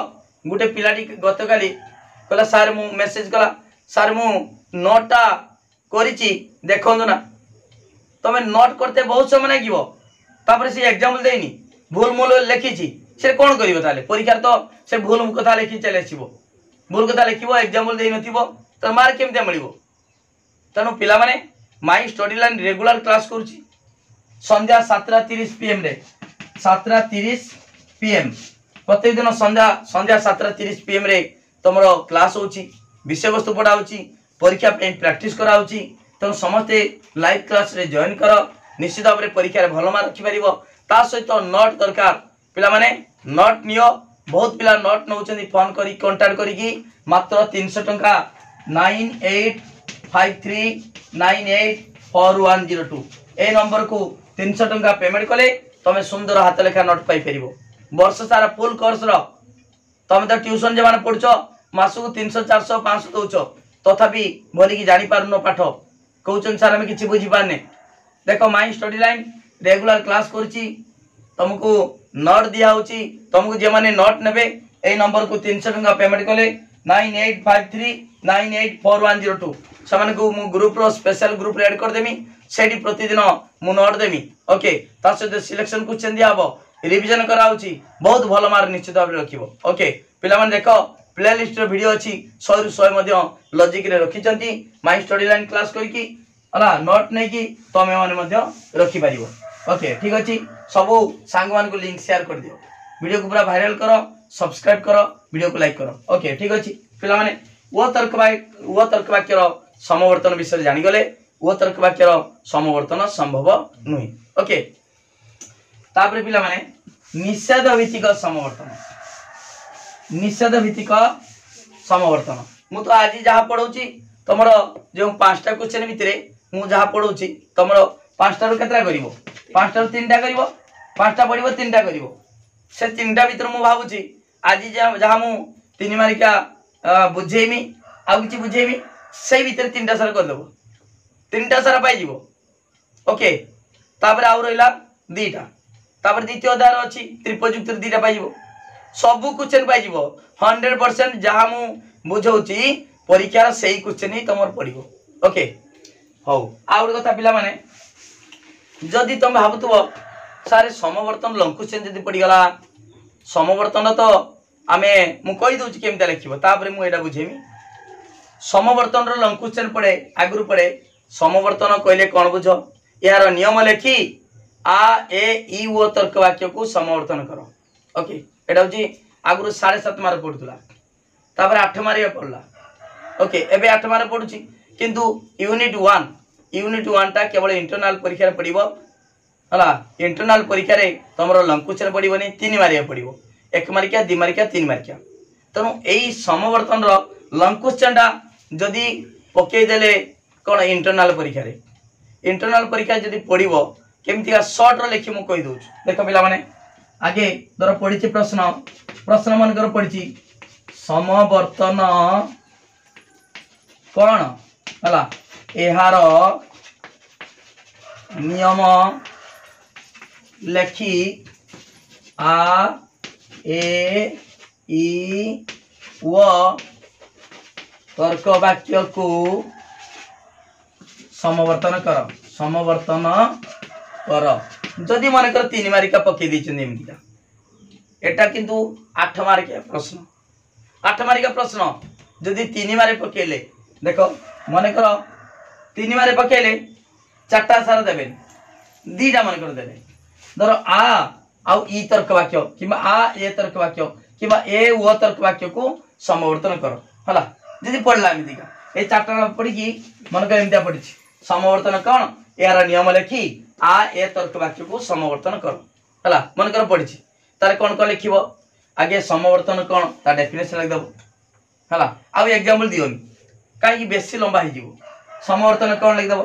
गुटे पिलाटी गतकाली कहला सर मु मेसेज कला सर मु नोटा करिछि देखंदु ना तमे नोट करते बहुत समय लागिबो तापर से एग्जांपल देनी भूल मूल लिखिछि से कोन करिवो ताले परीक्षा तो से भूल कथा लिखि चले छिबो भूल कथा लिखिबो एग्जांपल देई नथिबो त मार्क केमते मिलिबो तेणु पिला माने my study line regular class करुच्ची संध्या 7:30 PM रे 7:30 PM प्रत्येक दिन संध्या 7:30 PM रे तुम क्लास होची विषय वस्तु पढ़ा होची परीक्षा पे प्रैक्टिस करा होची तेणु समस्ते लाइव क्लास रे जॉइन कर निश्चित भाव में परीक्षा भल मार्क रखि पारिबो ता सहित नोट दरकार पिला माने नोट नियो बहुत पिला नोट नौचंदी फोन करी कांटेक्ट करी मात्र 300 टंका 9853984102 ए नंबर को 300 टंका पेमेंट कले तमे सुंदर हाथ लेखा नोट पाई परिबो वर्ष सारा फुल कोर्स रो तमे तो ट्यूशन जे माने पढछो मासु 300 400 500 दोचो तथापि बोली की जानी पारनो पाठ कहउचन सारा में किछि बुझी पारने देखो माई स्टडी लाइन रेगुलर क्लास करछि तुमको नोट दिया होछि तुमको जे माने नोट नेबे ए नंबर को 300 टंका पेमेंट कले 9853984102 समान को मु ग्रुप रो स्पेशल ग्रुप रे ऐड कर देमी सेठी प्रतिदिन मु नोट देमी ओके ता सहित सिलेक्शन क्वेश्चन दिया हबो रिवीजन करा होछि बहुत भलो मार्क निश्चित भाव रखिबो ओके पिला माने देखो प्लेलिस्ट रो वीडियो अछि 100 रु 100 मध्ये लॉजिक रे रखिचंती माई स्टडी लाइन क्लास करकी हला नोट नै की तमे माने मध्ये रखि पारिबो ओके ठीक अछि सबु सांग मान को लिंक शेयर कर दियो वीडियो को पूरा वायरल करो सब्सक्राइब करो वीडियो को लाइक करो ओके ठीक अछि पिला माने वो तर्क वाक्य रो समवर्तन विषय जानि गले वो तर्क वाक्य रो समवर्तन संभव नुई ओके तापर पिला माने निषेध भित्तिक समवर्तन मु तो आज जहाँ पढ़ौची तुमर जो 5टा क्वेश्चन भितरे मु जहाँ पढ़ौची तुमर 5टा रु केतरा करिवो 5टा रु 3टा करिवो 5टा पढ़िवो 3टा करिवो से 3टा भितर मु भाबुची आज जहाँ मु 3 मार्किया बुझेमी आ किछि बुझेमी से भितर 3टा सारा कर देबो 3टा सारा पाई जीवो ओके तापर आउ रहिला 2टा तापर द्वितीय अध्याय अछि त्रिपयुक्त 2टा पाई जीवो सब क्वेश्चन पाई जीवो 100% जहाँ मु बुझौची परीक्षार सेही क्वेश्चन ही तमर पड़िबो ओके हौ आउ कथा पिला माने जदि तुम भाबुतबो सारे समवर्तन लंग क्वेश्चन जदि पड़ी गला समवर्तन तो आमे मु कहि दोची केमता लिखिबो तापर मु एटा बुझेमी समवर्तन रो लंग क्वेश्चन पड़े आगुरु पड़े समवर्तन कहले कोन बुझो यार नियम लेखि आ ए ई ओ तर्क वाक्य को समवर्तन करो ओके एटा होची आगुरु 7.5 मार्क पड़ुतला तापर 8 मार्क पड़ला ओके एबे 8 मार्क पड़ुची किंतु यूनिट 1 टा केवल इंटरनल परीक्षा रे पड़िबो हला इंटरनल परीक्षा रे तमरो लंग क्वेश्चन पड़िबोनी 3 मार्क पड़िबो 1 मार्किया 2 मार्किया 3 मार्किया तनु एई समवर्तन रो लंग क्वेश्चन टा जदी पके देले कोन इंटरनल परीक्षा जदी पड़िबो केमतिका शॉर्ट रो लेखि मु कहि दोछु देखो पिला माने आगे धर पड़िछि प्रश्न मन कर पड़िछि समवर्तन कोन हला एहार नियम लेखि आ ए ई व तर्क वाक्य को समवर्तन कर जदि मन कर 3 मार्किया पके दैछन एमतिका एटा किंतु 8 मार्किया प्रश्न जदि 3 मार्क पकेले देखो मन कर 3 मार्क पकेले 4टा सारा देबे 2टा मन कर देबे धर आ आउ ई तर्क वाक्य किबा आ ए तर्क वाक्य किबा ए ओ तर्क वाक्य को समवर्तन करो हला जदि पढ़ला एमतिका ए 4टा पढ़ी की मन कर एमतिया पढ़ी समवर्तन कोन यार नियम लेखि आ ए तर्क वाक्य को समवर्तन करो हला मन कर पढ़ी तार कोन को लिखिबो आगे समवर्तन कोन ता डेफिनेशन लिख दबो हला आ एग्जांपल दियोनी काई की बेसी लंबा हो जीवो समवर्तन कोन लिख दबो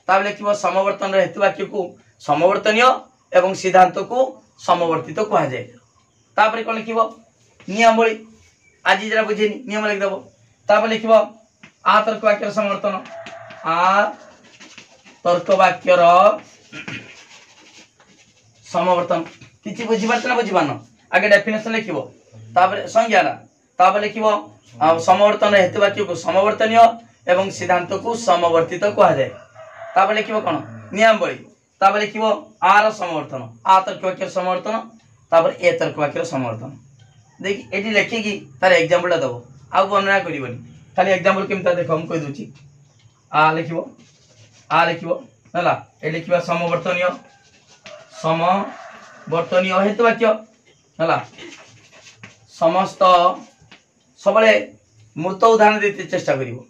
ता लिखिबो समवर्तन रे हेतु वाक्य को समवर्तनीय एवं सिद्धांत को समवर्तित कहा जाए तापर कोन लिखिबो नियमावली आज जरा बुझेनी नियम लिख दबो तापर लिखिबो आ तर्क वाक्य समवर्तन आ तर्क वाक्य समवर्तन किछि बुझि पारछ ना बुझि पारनो आगे डेफिनेशन लिखिबो तापर संज्ञाना तापर लिखिबो समवर्तन हेतु वाक्य को समवर्तनीय एवं सिद्धांत को समवर्तित कहा जाए तापर लिखिबो कोन नियमावली तापर लिखिबो आर समवर्तन आ तर्क वाक्य समवर्तन तापर ए तर्क वाक्य समवर्तन देखि एटी लेखि की तार एग्जांपल दबो आ वर्णना करिवनी खाली एग्जांपल केमता देखो हम कहि दोची आ लिखिबो हला ए लिखिबा समवर्तनीय हेतु वाक्य हला समस्त सबले मूर्त उदाहरण देते चेष्टा करिवो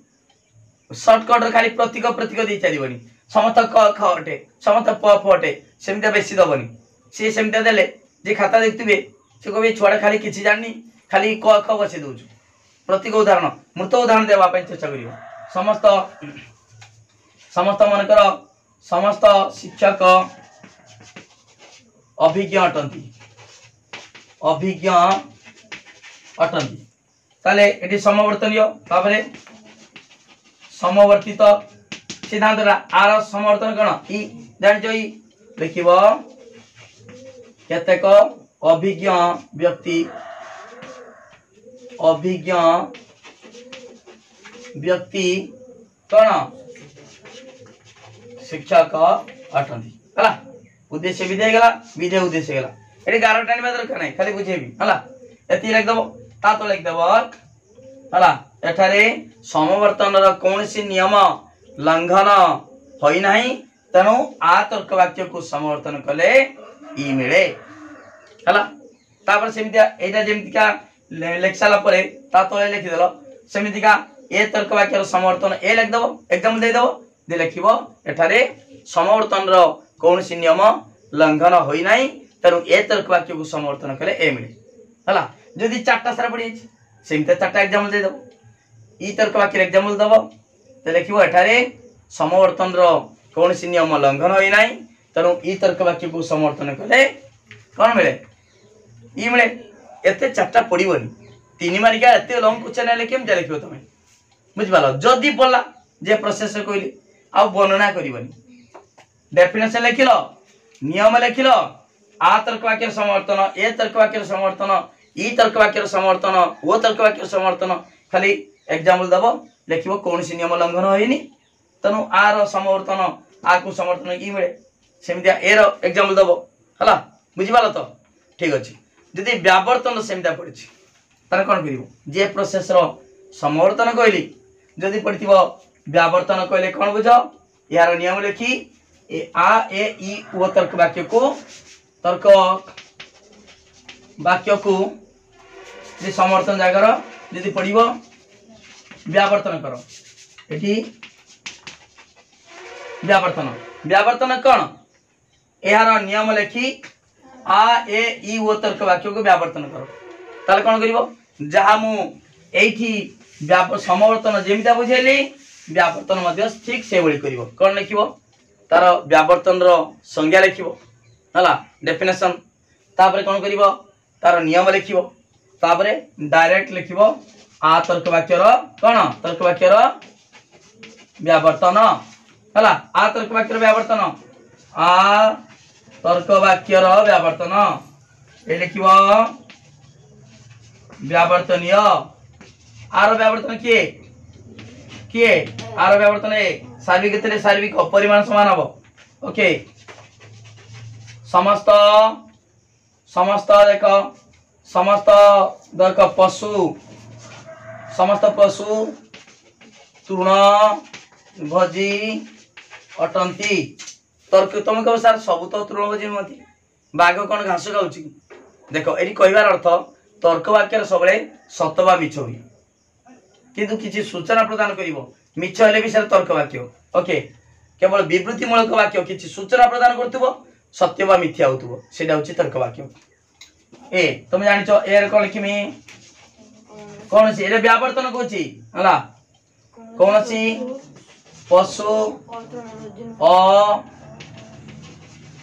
शॉर्टकट खाली प्रतीक दे चलीबनी समस्त क ख अटे समस्त प फ अटे सेमता बेसी दबनी से सेमता देले जे खाता देखथिबे से कहबे छुआडा खाली किछि जाननी खाली क ख बसे दोछु प्रतीक उदाहरण मूर्त उदाहरण देवा पय चेष्टा करिवो समस्त मनकर समस्त शिक्षक अभिज्ञ अटंती ताले एटी समवर्तनीय तापरे समवर्तित सिद्धांत आर समवर्तन कौन इ जान ई लिखिबो केतेक अभिज्ञ व्यक्ति कौन शिक्षक अटंती हला उद्देश्य विधेय गला विधेय उद्देश्य गला एटी गारो टाइम दरकार नै खाली बुझेबी हला एति लिख दबो ता तो लिख दबो हला एठारे समवर्तन र कोनसी नियम लंघन होई नाही तनु आ तर्क वाक्य को समवर्तन कले ई मिले हला तापर सेमितिया एटा जेमितिका लेखसाला परे ता तळे लिखि देलो सेमितिका ए तर्क वाक्य र समवर्तन ए लिख दबो एग्जांपल दे दबो दे लिखिबो एठारे समवर्तन र कोनसी नियम लंघन होई नाही तनु ए तर्क वाक्य को समवर्तन कले ए मिले हला जदि चारटा सारा पड़ी सेमितिया चारटा एग्जांपल दे दबो ई तर्क वाक्य एग्जांपल दबो ते लिखिबो एठारे समवर्तन रो कोनसी नियम लंघन होई नाही तनु ई तर्क वाक्य को समवर्तन कले कोन मिले ई मिले एते चारटा पड़ीबनी तीन मारिका एते लंग क्वेश्चन ले केम जा लिखिबो तमे बुझ पालो जदी पडला जे प्रोसेस कहली आ वर्णना करिवनी डेफिनेशन लिखिलो नियम लिखिलो आ तर्क वाक्य समवर्तन ए तर्क वाक्य समवर्तन ई तर्क वाक्य समवर्तन ओ तर्क वाक्य समवर्तन खाली एग्जांपल दबो लिखिबो कोनसी नियम लंघन होइनी तनु आ रो समवर्तन आ को समवर्तन ई मिले सेमितिया ए रो एग्जांपल दबो हला बुझि पालो तो ठीक अछि जदि व्यावर्तन सेमितिया पड़छि तार कोन करिवो जे प्रोसेस रो समवर्तन कहली जदि पड़थिबो व्यावर्तन कहले कोन बुझो यार नियम लिखि ए आ ए ई ओ तर्क वाक्य को जे समवर्तन जागर जदि पड़िबो व्यावर्तन करो एठी व्यावर्तन कौन यार नियम लिखि आ ए ई ओ तर्क वाक्य को व्यावर्तन करो ताले कोन करिवो जहा मु एठी समवर्तन जेमिता बुझेली व्यावर्तन मध्ये ठीक से बळी करिवो कोन लिखिवो तार व्यावर्तन रो संज्ञा लिखिवो हला डेफिनेशन तापरे कोन करिवो तार नियम लिखिवो तापरे डायरेक्ट लिखिवो आ तर्क वाक्य रो कोन तर्क वाक्य रो व्यावर्तन हला आ तर्क वाक्य रो व्यावर्तन आ तर्क वाक्य रो व्यावर्तन ए लिखिवो व्यावर्तनीय आर व्यावर्तन किए आर व्यावर्तन ए सार्विक केतले सार्विक परिमाण समान हबो ओके समस्त देखो समस्त पशु तृण भोजी अटंती तर्क तुम कह सर सब तो तृणभोजी नुहति बाघ कौन घास खाऊँ देखो ये कहबार अर्थ तर्क वाक्य सब सत बा मिछ हुए किंतु किसी सूचना प्रदान करिवो मिछ हेले भी सर तर्क वाक्य ओके केवल विवृत्तिमूलक वाक्य किसी सूचना प्रदान करथुबो सत्य बा मिथ्या होतुबो सेटा होची तर्क वाक्य ए तुम जानिचो ए रे कोन लिखिमी कौन सी एरे व्यावर्तन कोची हला कौन सी पशु अ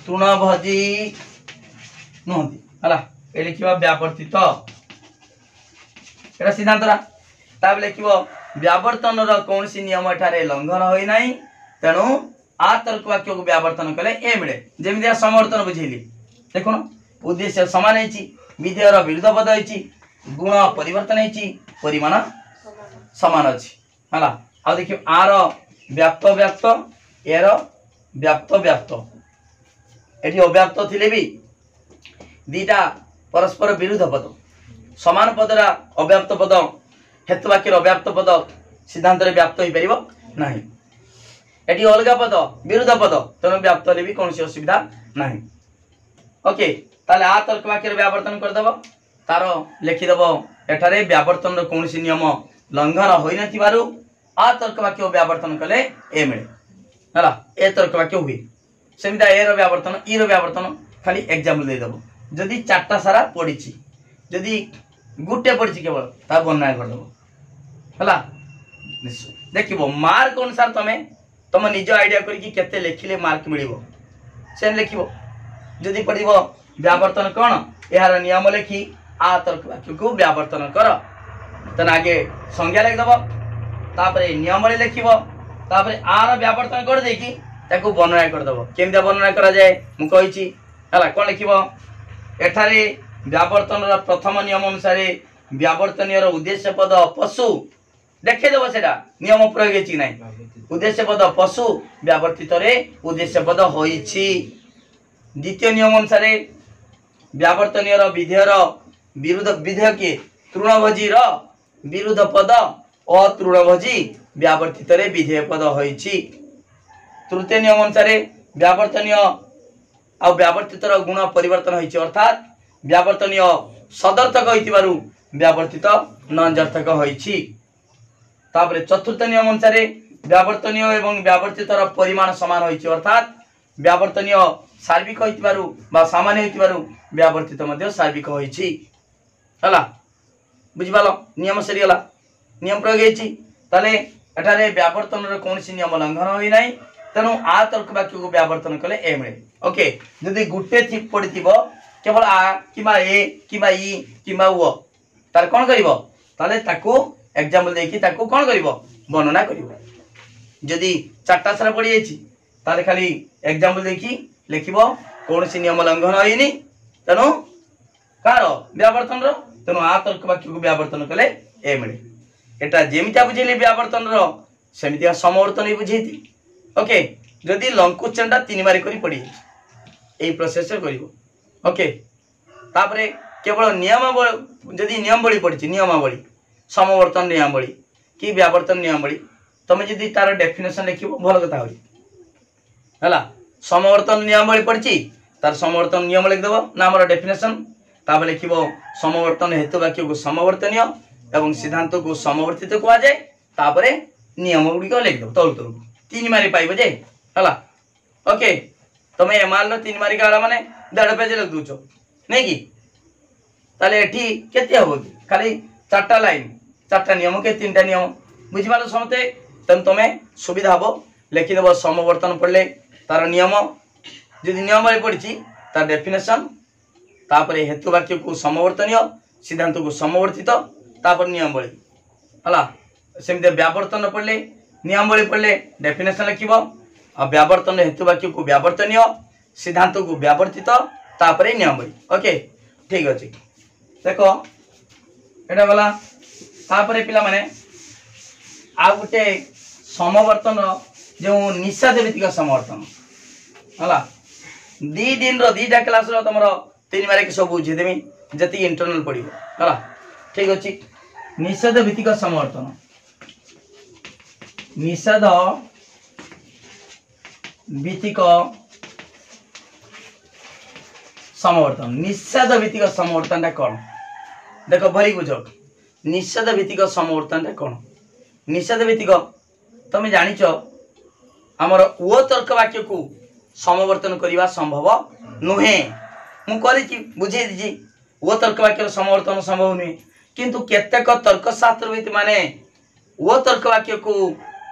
तृणभोजी नुहति हला ए लिखिबा व्यावर्तित एटा सिद्धांतरा ताब लिखिबो व्यावर्तन र कोनसी नियम एठारे लंघन होई नाही तेनु आ तर्क वाक्य को व्यावर्तन कले ए मिले जेमिदिया समवर्तन बुझेली देखो उद्देश्य समान हेची विधेय र विरुद्ध पद हेची गुण परिवर्तन हेची परिमाण समान अछि हला आ देखियो आर व्याप्त व्याप्त एर व्याप्त व्याप्त एठी अव्याप्त थिले भी दीटा परस्पर विरुद्ध पद समान पदरा अव्याप्त पद हेतु वाक्य अव्याप्त पद सिद्धांत रे व्याप्त होई परिबो नाही एटी अलग पद विरुद्ध पद तेणु व्याप्त भी कौन असुविधा ना। ओके ताले आ तर्क वाक्य व्यावर्तन करदेव तार लिखिदेव एठारे व्यावर्तन कौन नियम लंघन हो आ तर्क वाक्य व्यावर्तन कले ए मिले है ए तर्क वाक्य हुए सेमती ए व्यावर्तन ई व्यावर्तन खाली एग्जाम्पल देदेव जदि चार्टा सारा पड़ी जदि गोटे पड़ी केवल ता वर्णना करदेव है देख मार्क अनुसार तुम निज आइडिया करके लिखिले मार्क मिल से लिख जदि पड़ व्यावर्तन कौन यार नियम लिखी आ तर्क वाक्य को व्यावर्तन कर तेना आगे संज्ञा लिखदेव तापर नियम लिख आर व्यावर्तन कर देकी ताको वर्णना करदेव केमती वर्णना करा जाए मुझे कौन लिख एठारे व्यावर्तन प्रथम नियम अनुसार व्यावर्तन उद्देश्य पद पशु देखेदेव से नियम प्रयोग ना उद्देश्य पद पशु व्यावर्तित उद्देश्य पद होइछि। द्वितीय नियम अनुसार व्यावर्तन विधेयर विरुद्ध विधेय के तृणभोजी विरुद्ध पद अतृणभोजी व्यावर्तित विधेय पद होइछि। तृतीय नियम अनुसार व्यावर्तनीय आ व्यावर्तित गुण परिवर्तन होइछि अर्थात व्यावर्तनीय सदर्थक होइतिबारु व्यावर्तित नंजर्थक होइछि। तापर चतुर्थ नियम अनुसार व्यावर्तनीय एवं व्यावर्तित परिमाण समान होइछि अर्थात व्यावर्तनीय सार्विक होइतिबारु बा सामान्य होइतिबारु व्यावर्तित मध्य सार्विक होइछि हला बुझिबालो नियम सरीगला नियम प्रयोग होइछि ताले एठारे व्यावर्तन रे कोनसी नियम लंघन होई नै तेणु आ तर्क वाक्य को व्यावर्तन कले ए मिले। ओके जदि गुटे थी पड़िथिबो केवल आ किबा ए किबा ई किबा व तार कोन करिवो ताले ताको एग्जांपल देकी ताको कोन करिवो वर्णना करिवो। जदि चारटा सारा पड़ी जाइछि ताले खाली एग्जांपल देकी लिखिबो कोनसी नियम लंघन होइनी तेणु कार व्यावर्तन रो तेणु आ तर्क वाक्य को व्यावर्तन कले ए मिले। एटा जेमिता बुझेली व्यावर्तन रो सेमितिया समवर्तन बुझेती। ओके जदि लंकुचंडा तीन मारी करी पड़ी एई प्रोसेस करिवो। ओके तापरे केवल नियमावली जदि नियमावली पड़ी नियमावली समवर्तन नियमावली कि व्यावर्तन नियमावली तुम जदि तार डेफिनेशन लिखिबो भल कथा होई हला समवर्तन नियमावली पड़ी तार समवर्तन नियम लिख देबो ना हमर डेफिनेशन तापर लिखिबो समवर्तन हेतु वाक्य को समवर्तनीय एवं सिद्धांत को समवर्तित कहा जाए तापरे नियम गुडी को लिख देबो तल तल तीन मारी पाइबो जे हला। ओके तुम एमआर लो तीन मारी काला माने 1.5 पेज लिख दोचो नहीं कि ताले एठी केते होबो खाली चारटा लाइन चारटा नियम के तीनटा नियम बुझिबालो समते तम तमे सुविधा हबो लिखि देबो समवर्तन पड़ले तार नियम जदि नियम वाली पड़ी तार डेफिनेशन तापर हेतु वाक्य को समवर्तनीय सिद्धांत को समवर्तित तापर नियम वाली हला सेमते व्यावर्तन पड़ले नियम वाली पड़ले डेफिनेशन लिखिबो आ व्यावर्तन हेतु वाक्य को व्यावर्तनीय सिद्धांत को व्यावर्तित तापर नियम वाली। ओके ठीक अछि देखो एटा गला तापर पिला माने आ गुटे समवर्तन जो निषेध भित्तिक समवर्तन हला दी दिन रो दीटा क्लास रो तमरो तीन मारे के सब बुझे देमी जति इंटरनल पड़िबो हला ठीक अछि। निषेध भित्तिक समवर्तन निषेध भित्तिक समवर्तन निषेध भित्तिक समवर्तन कौन देखो भरी बुझ निषेध भित्तिक समवर्तन कौन निषेध भित्तिक तुम जानिच आमर ओ तर्क वाक्य को समवर्तन करने संभव नुहे मु बुझे दीजिए वो तर्क वाक्य समवर्तन संभव नुहे किंतु केतेक तर्कशास्त्रविद माने वो तर्क वाक्य को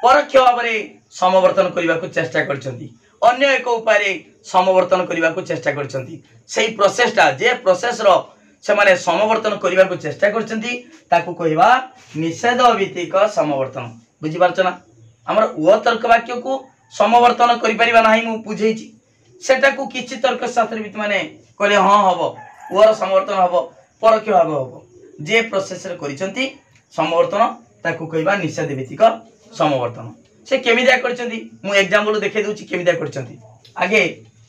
परोक्ष भाव में समवर्तन करने को चेष्टा करछंती अन्य एक उपाय समवर्तन करने को चेष्टा करछंती सेही प्रोसेसटा जे प्रोसेस रो से माने समवर्तन करने को चेष्टा करछंती ताकू कहवा निषेध भित्तिक समवर्तन बुझी पारछ ना हमर वो तर्क वाक्य को समवर्तन करि परिबा नाही मु बुझेछि सेटा को किछि तर्कशास्त्रविद माने कहले हां हबो ओर समवर्तन हबो परोक्ष भाव हबो जे प्रोसेस रे करिसंती समवर्तन ताकू कहबा निषेध भित्तिक समवर्तन से केमिदा करछंती मु एग्जांपल देखे दोछि केमिदा करछंती आगे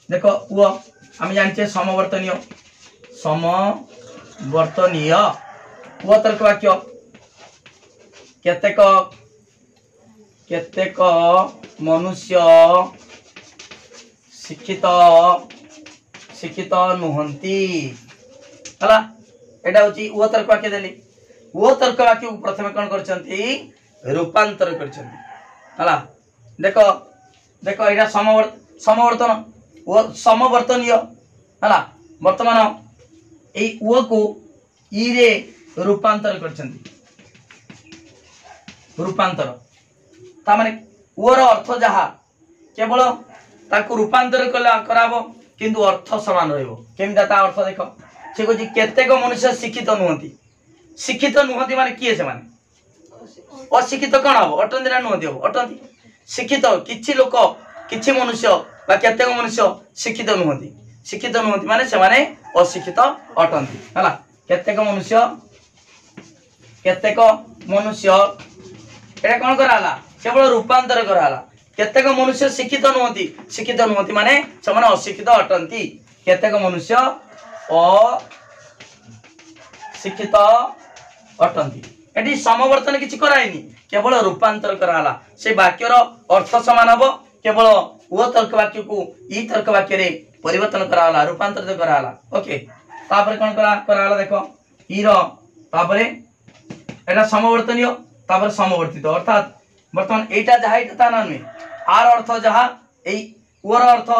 देखो वो हम जानछे समवर्तनीय वो तर्क वाक्य केतेक केतेक मनुष्य शिक्षित शिक्षित नुहंती हला एटा होची ओ तर्क वाक्य देली ओ तर्क वाक्य को प्रथम कोन करछंती रूपांतर करछंती हला देखो देखो एटा समवर्तन ओ समवर्तनीय हला वर्तमान ए ओ को ई रे रूपांतर करछंती रूपांतर ता माने ओर अर्थ जहा केवल ताकू रूपांतर कला कराबो किंतु अर्थ समान रहइबो केमिदा ता अर्थ देखो से को केतेक मनुष्य शिक्षित नुहंती माने किए से माने अशिक्षित कौन हम अटंती ना नुहंती हम अटंती शिक्षित किछि लोक किछि मनुष्य बा केतेक मनुष्य शिक्षित नुहंती माने से माने अशिक्षित अटंती हला केतेक मनुष्य एटा कोन कराला केवल रूपांतर कराला केतेक मनुष्य शिक्षित नुहंती माने से माने अशिक्षित अटंती केतेक मनुष्य अशिक्षित अटंती एटी समवर्तन किछि कराइनी केवल रूपांतर कराला से वाक्यर अर्थ समान हबो केवल ओ तर्क वाक्य को ई तर्क वाक्य रे परिवर्तन कराला रूपांतरित कराला ओके तापर कोन कराला देखो ई रो तापर एटा समवर्तनीय तापर समवर्तित अर्थात वर्तमान एटा जहा एटा ता ना नुहे आर अर्थ जहा एई ओर अर्थ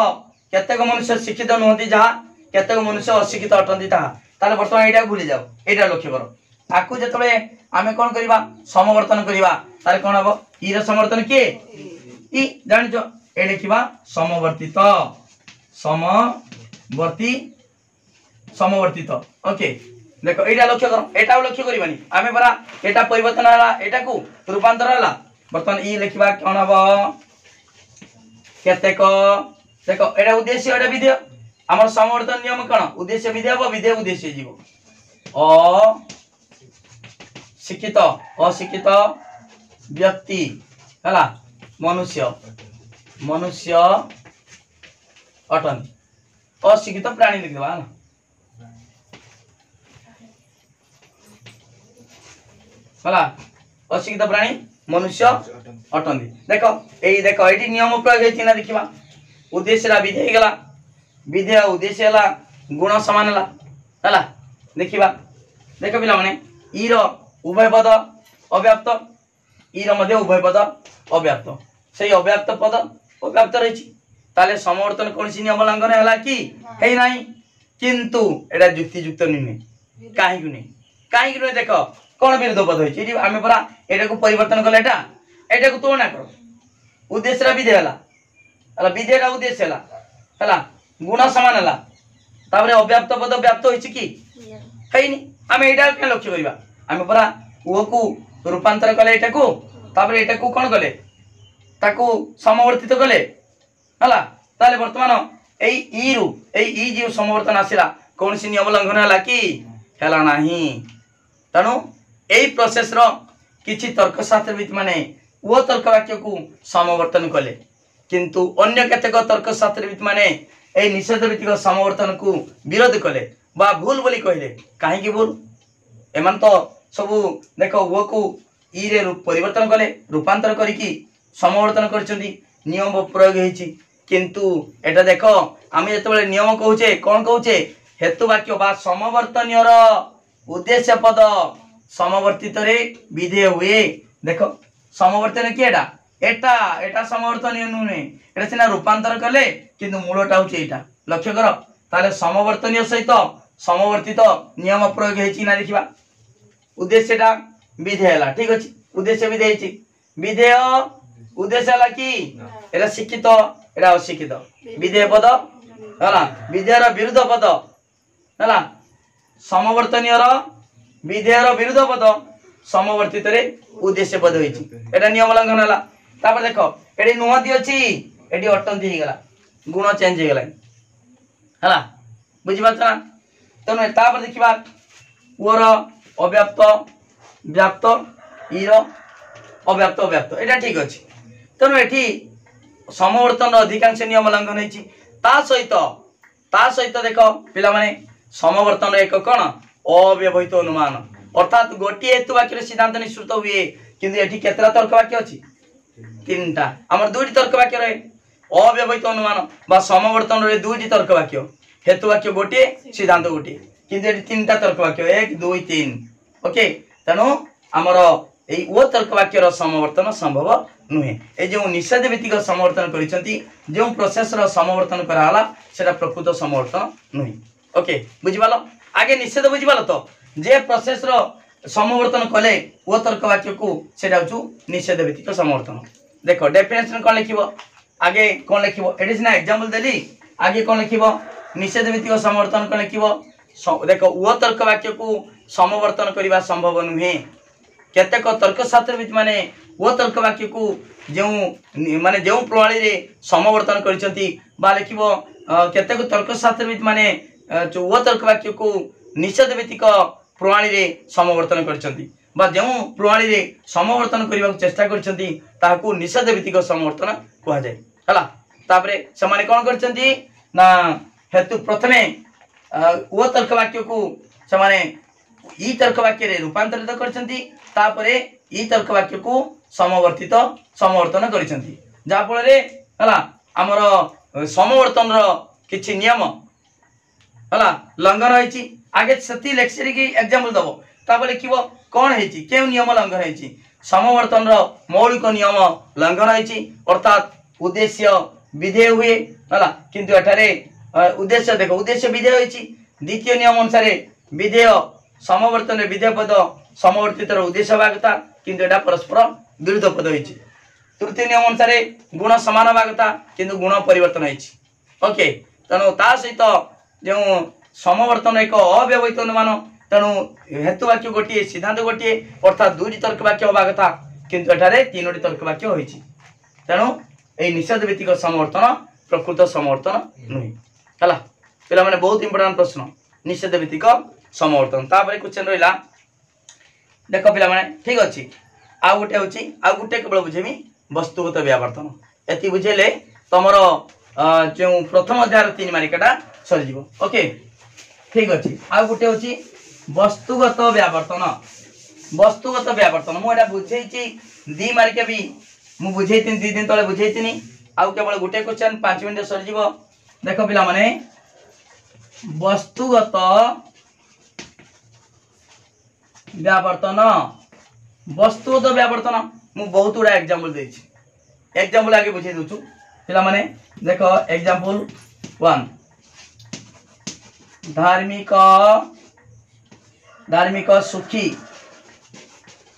केतेक मनुष्य शिक्षित नुहंती जहा केतेक मनुष्य अशिक्षित अटंती ता ताले वर्तमान एटा भूली जाओ एटा लक्ष्य करो आकु जतबे आमे कोन करिबा समवर्तन करिबा तारे कोन हबो ई रे समवर्तन के ई जानि जो ए लिखिबा समवर्तित ओके देखो एटा लक्ष्य करो एटा लक्ष्य करिबानी आमे बरा एटा परिवर्तन हला एटा को रूपांतर हला वर्तमान ई लिखिबा कोन हबो केतेक देखो एटा उद्देश्य एटा विधेय हमर समवर्तन नियम कोन उद्देश्य विधेय हबो विधेय उद्देश्य जीवो अशिक्षित व्यक्ति हला मनुष्य अटंती अशिक्षित प्राणी लिख देबा हला अशिक्षित प्राणी मनुष्य अटंती देखो एटी नियम प्रयोग हेछि ना देखिबा उद्देश्य ला विधेय गेला विधेय उद्देश्य ला गुण समान हला देखिबा देखो पिला माने ई रो उभय पद अव्याप्त ई रो मध्ये उभय पद अव्याप्त सेही अव्याप्त पद अव्याप्त रहिछि ताले समवर्तन कोनसी नियम उल्लंघन हला कि हेइ नाही किंतु एटा युक्तियुक्त नुहे काहे कि देखो कोन विरुद्ध पद होइछि एटी आमे परा एटा को परिवर्तन कले एटा को तुलना करो उद्देश्य रा विधेय हला विधेय रा उद्देश्य हला गुण समान हला ताबरे अव्याप्त पद व्याप्त होइछि कि हेइनी आमे एटा के लक्ष्य करिबा आमे परा ओ को रूपांतर कले एटा को ताबरे एटा को कोन कले ताको समवर्तित कले हला ताले वर्तमान एई ई जे समवर्तन आसिला कोनसी नियम उल्लंघन हला कि हला नाही तनु एई प्रोसेस रो किछि तर्कशास्त्रविद माने ओ तर्क वाक्य को समवर्तन कले किंतु अन्य केतेक तर्कशास्त्रविद माने ए निषेध भित्तिक समवर्तन को विरोध कले बा भूल बोली कहले काहे कि भूल एमन तो सब देखो वो को ई रे परिवर्तन कले रूपांतर करिकी समवर्तन करचंदी नियम प्रयोग हेछि किंतु एटा देखो आमे जतबे नियम कहूचे कोन कहूचे हेतु वाक्य बा समवर्तनीय रो उद्देश्य पद समवर्तित रे विधेय हुए देखो समवर्तन के एटा समवर्तनीय नुने एटा सिना रूपांतर कले किंतु मूलटा होचे एटा लक्ष्य करो ताले समवर्तनीय सहित समवर्तित नियम प्रयोग हेछि ना देखिबा उद्देश्यटा विधेय हला ठीक अछि उद्देश्य विधेय हेछि विधेय उद्देश्य हला कि एटा शिक्षित एटा अशिक्षित विधेय पद हला विधेय रो विरुद्ध पद हला समवर्तनीय रो विधेय रो विरुद्ध पद समवर्तित रे उद्देश्य पद होइछि एटा नियम उल्लंघन हला तापर देखो एडी नुहति अछि एडी अटंती हे गेला गुण चेंज हे गेला हला बुझि बात ना तने तापर देखिबा ओर अव्याप्त व्याप्त ई रो अव्याप्त एटा ठीक अछि तने एठी समवर्तन अधिकांश नियम उल्लंघन हेछि ता सहित देखो पिला माने समवर्तन एक कोन अव्यवहित अनुमान अर्थात गोटी हेतु वाक्य सिद्धांत निश्चित हुए किंतु एठी केतरा तर्क वाक्य अछि तीनटा आमर दुईटी तर्क वाक्य रहे अव्यवहित अनुमान बा समवर्तन रे दुईटी तर्क वाक्य हेतु वाक्य गोटे सिद्धांत गोटे किंतु ये तीनटा तर्क वाक्य 1 2 3 ओके तेणु आमर यही ओ तर्क वाक्यर समवर्तन संभव नुहे ए जो निषेध भित्तिक समवर्तन करिसंती जो प्रोसेस रो समवर्तन कराला सेटा प्रकृत समवर्तन नुहे ओके बुझिबालो आगे निषेध बुझिबालो तो जे प्रोसेस रो समवर्तन कले ओ तर्क वाक्य को सेटा हचु निषेध भित्तिक समवर्तन देखो डेफिनेशन कोन लिखिबो आगे कोन लिखिबो एडिस ना एग्जांपल देली आगे कोन लिखिबो निषेध भित्तिक समवर्तन कोन लिखिबो देखो ओ तर्क वाक्य को समवर्तन करिबा संभव नुहे केतेक तर्कशास्त्रविद माने वो तर्क वाक्य को जो माने जो प्रणाली रे समवर्तन करिसंती बा लिखिबो केतेक तर्कशास्त्रविद माने वो तर्क वाक्य को निषेध भित्तिक प्रणाली रे समवर्तन करिसंती बा जो प्रणाली रे समवर्तन करबा चेष्टा करिसंती ताकू निषेध भित्तिक समवर्तन कहा जाय हला तापरे से माने कोन करिसंती ना हेतु प्रथमे वो तर्क वाक्य को से माने ई तर्क वाक्य रे रूपांतरित करछंती तापरे ई तर्क वाक्य को समवर्तित समवर्तन करछंती जा फल रे हला हमर समवर्तन रो किछि नियम हला लंघन होईची आगे सती लेक्चर की एग्जांपल दबो तापरे लिखिबो कोन हेची केउ नियम लंघन हेची समवर्तन रो मौलिक नियम लंघन होईची अर्थात उद्देश्य विधेय हुए हला किंतु एठारे उद्देश्य देखो उद्देश्य विधेय होईची द्वितीय नियम अनुसार विधेय समवर्तन विधेय पद समवर्तित उद्देश्य भागता किंतु एटा परस्पर विरुद्ध पद होईची तृतीय नियम अनुसार गुण समान भागता किंतु गुण परिवर्तन होईची ओके तनो ता सहित जो समवर्तन एक अव्यवहित अनुमान तनु हेतु वाक्य गोटे सिद्धांत गोटे अर्थात दुईटी तर्क वाक्य भागता किंतु एठारे तीनोटी तर्क वाक्य होईची तेणु ए निषेध भित्तिक समवर्तन प्रकृत समवर्तन नुहे हला पिला माने बहुत इंपोर्टेंट प्रश्न निषेध भित्तिक समवर्तन तापर क्वेश्चन रहिला देखो पिला माने ठीक अछि आ गुटे केवल बुझेमी वस्तुगत व्यावर्तन एति बुझेले तमरो जो प्रथम अध्याय 3 मार्कटा सरी जीवो ओके ठीक अछि आ गुटे होछि वस्तुगत व्यावर्तन मु एटा बुझेछि 2 मार्क भी मु बुझेतिन 2 दिन तळे बुझेतिनी आ केवल गुटे क्वेश्चन 5 मिनिट सरी जीवो देखो पिला माने वस्तुगत व्यावर्तन मु बहुत गुड़ा एग्जांपल देछि एग्जांपल आगे बुझे दोछु पिला माने देखो एग्जांपल 1 धार्मिक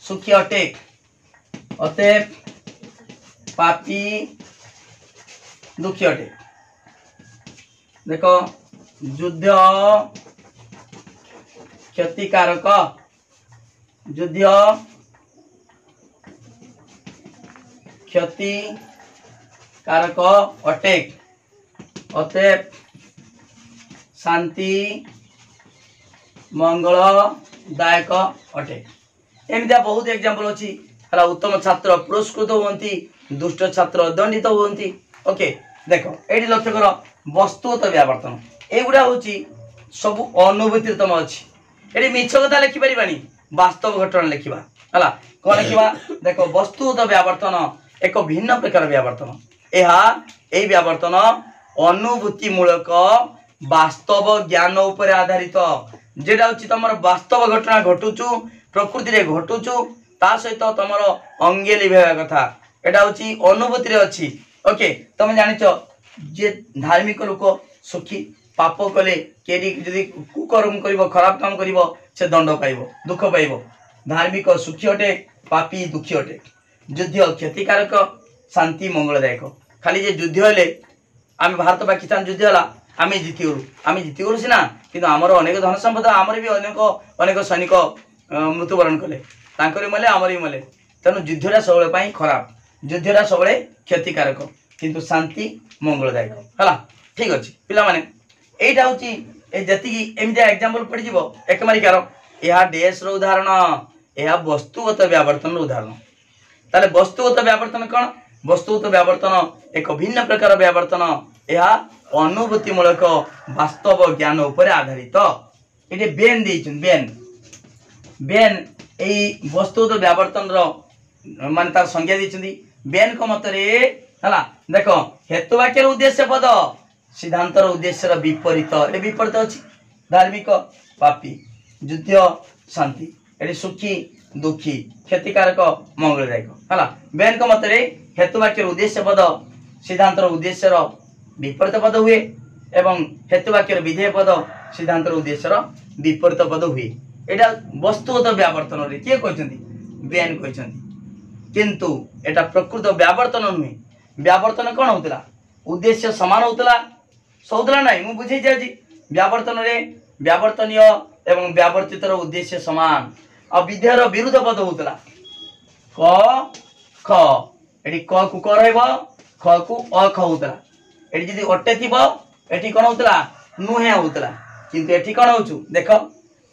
सुखी अटे अतएव पापी दुखी अटे देखो युद्ध क्षतिकारक युद्ध क्षतिकारक अटे अतएव शांति मंगलदायक अटे एमती बहुत एग्जांपल अच्छी हला उत्तम छात्र पुरस्कृत होती दुष्ट छात्र दंडित होती ओके देखो ये लक्ष्य कर वस्तुगत व्यावर्तन एगुड़ा हूँ सब अनुभूतितम अच्छी ये मिछ कथा लिखिपारी वास्तव घटना लिखा है कौन लिखा देखो वस्तुगत व्यावर्तन एक भिन्न प्रकार व्यावर्तन यह व्यावर्तन अनुभूतिमूलक वास्तव ज्ञान उपर आधारित जेटा हूँ तुम वास्तव घटना घटुचु प्रकृति रे घटुचु ता सहित तुम अंगे लिभेवा कथा एटा हूँ अनुभूति अच्छी ओके तुम जानिच जे धार्मिक लोक सुखी पाप कले केदी कुकर्म कर खराब काम कर से दंड पाइब दुख पाइब धार्मिक सुखी अटे पापी दुखी अटे युद्ध क्षतिकारक शांति मंगलदायक खाली जे युद्ध हेले आम भारत पाकिस्तान युद्ध है आम जीतीगलु सीना कि आमर अनेक धन संपद आमर भी अनेक सैनिक मृत्युवरण कले तांकर मले आमर भी मले तेणु युद्धटा सब खराब युद्धटा सब क्षतिकारक किंतु शांति मंगलदायक है ठीक अच्छे पिला माने एटा हूँ जी एमती एग्जांपल पड़ जीवो एक मारिकार यह देश रो उदाहरण यह वस्तुगत व्यावर्तन उदाहरण ताले वस्तुगत व्यावर्तन कौन वस्तुगत व्यावर्तन एक भिन्न प्रकार व्यावर्तन यह अनुभूतिमूलक वास्तव ज्ञान उपर आधारित ये बेन बेन बेन यही वस्तुगत व्यावर्तन मान तार संज्ञा दी बेन को मत रे हला देखो हेतु वाक्यर उद्देश्य पद सिद्धांतर उद्देश्यर विपरीत ए विपरीत अछि धार्मिक पापी युद्ध शांति एटी सुखी दुखी क्षतिकारक मंगलदायक हला बेन को मत रे हेतु वाक्यर उद्देश्य पद सिद्धांतर उद्देश्यर विपरीत पद हुए एवं हेतु वाक्यर विधेय पद सिद्धांतर उद्देश्यर विपरीत पद हुए एटा वस्तुगत व्यावर्तन रे के कहचंती बेन कहचंती किंतु एटा प्रकृत व्यावर्तन नुहे व्यावर्तन कौन होतला उद्देश्य समान होतला सौतला नहीं मु बुझे जाजी व्यावर्तन रे व्यावर्तनीय एवं व्यावर्तितर उद्देश्य समान आ विधेयर विरुद्ध पद होतला क ख एटी क कु क रहबो ख कु अ ख होतला एटी जदी अटे थिबो एटी कोन होतला नुहे होतला किंतु एटी कोन होचु देखो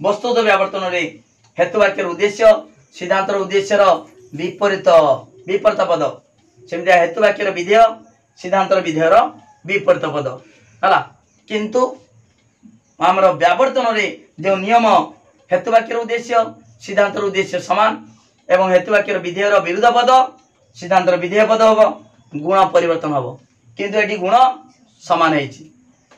वस्तुगत व्यावर्तन रे हेतु वाक्यर उद्देश्य सिद्धांतर उद्देश्यर विपरीत विपरीत पद सेमि हेतु वाक्यर विधेय सिद्धांतर विधेयर विपरीत पद हला किंतु आमर व्यावर्तन रे जो नियम हेतु वाक्यर उद्देश्य सिद्धांतर उद्देश्य समान एवं हेतु वाक्यर विधेयर विरुद्ध पद सिद्धांतर विधेय पद होबो गुण परिवर्तन होबो किंतु एटी गुण समान हेछि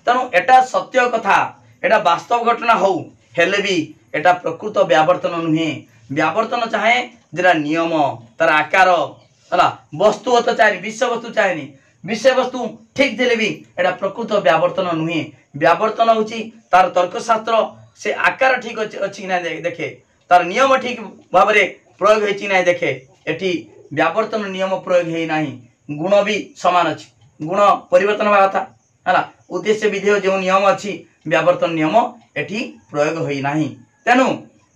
तनु एटा सत्य कथा एटा वास्तव घटना हो हेले भी एटा प्रकृत व्यावर्तन नुहे व्यावर्तन चाहे जरा नियम तार आकार हला वस्तुगत चाहे विषय वस्तु चाहे विषय वस्तु ठीक देले भी एटा प्रकृत व्यावर्तन नुहे व्यावर्तन होची तार तर्कशास्त्र से आकार ठीक अछि ना देखे तार नियम ठीक भाव रे प्रयोग हेछि ना देखे एठी व्यावर्तन नियम प्रयोग हे नाही गुण भी समान अछि गुण परिवर्तन बा कथा हला उद्देश्य विधेय जो नियम अछि व्यावर्तन नियम एठी प्रयोग होई नाही तेनु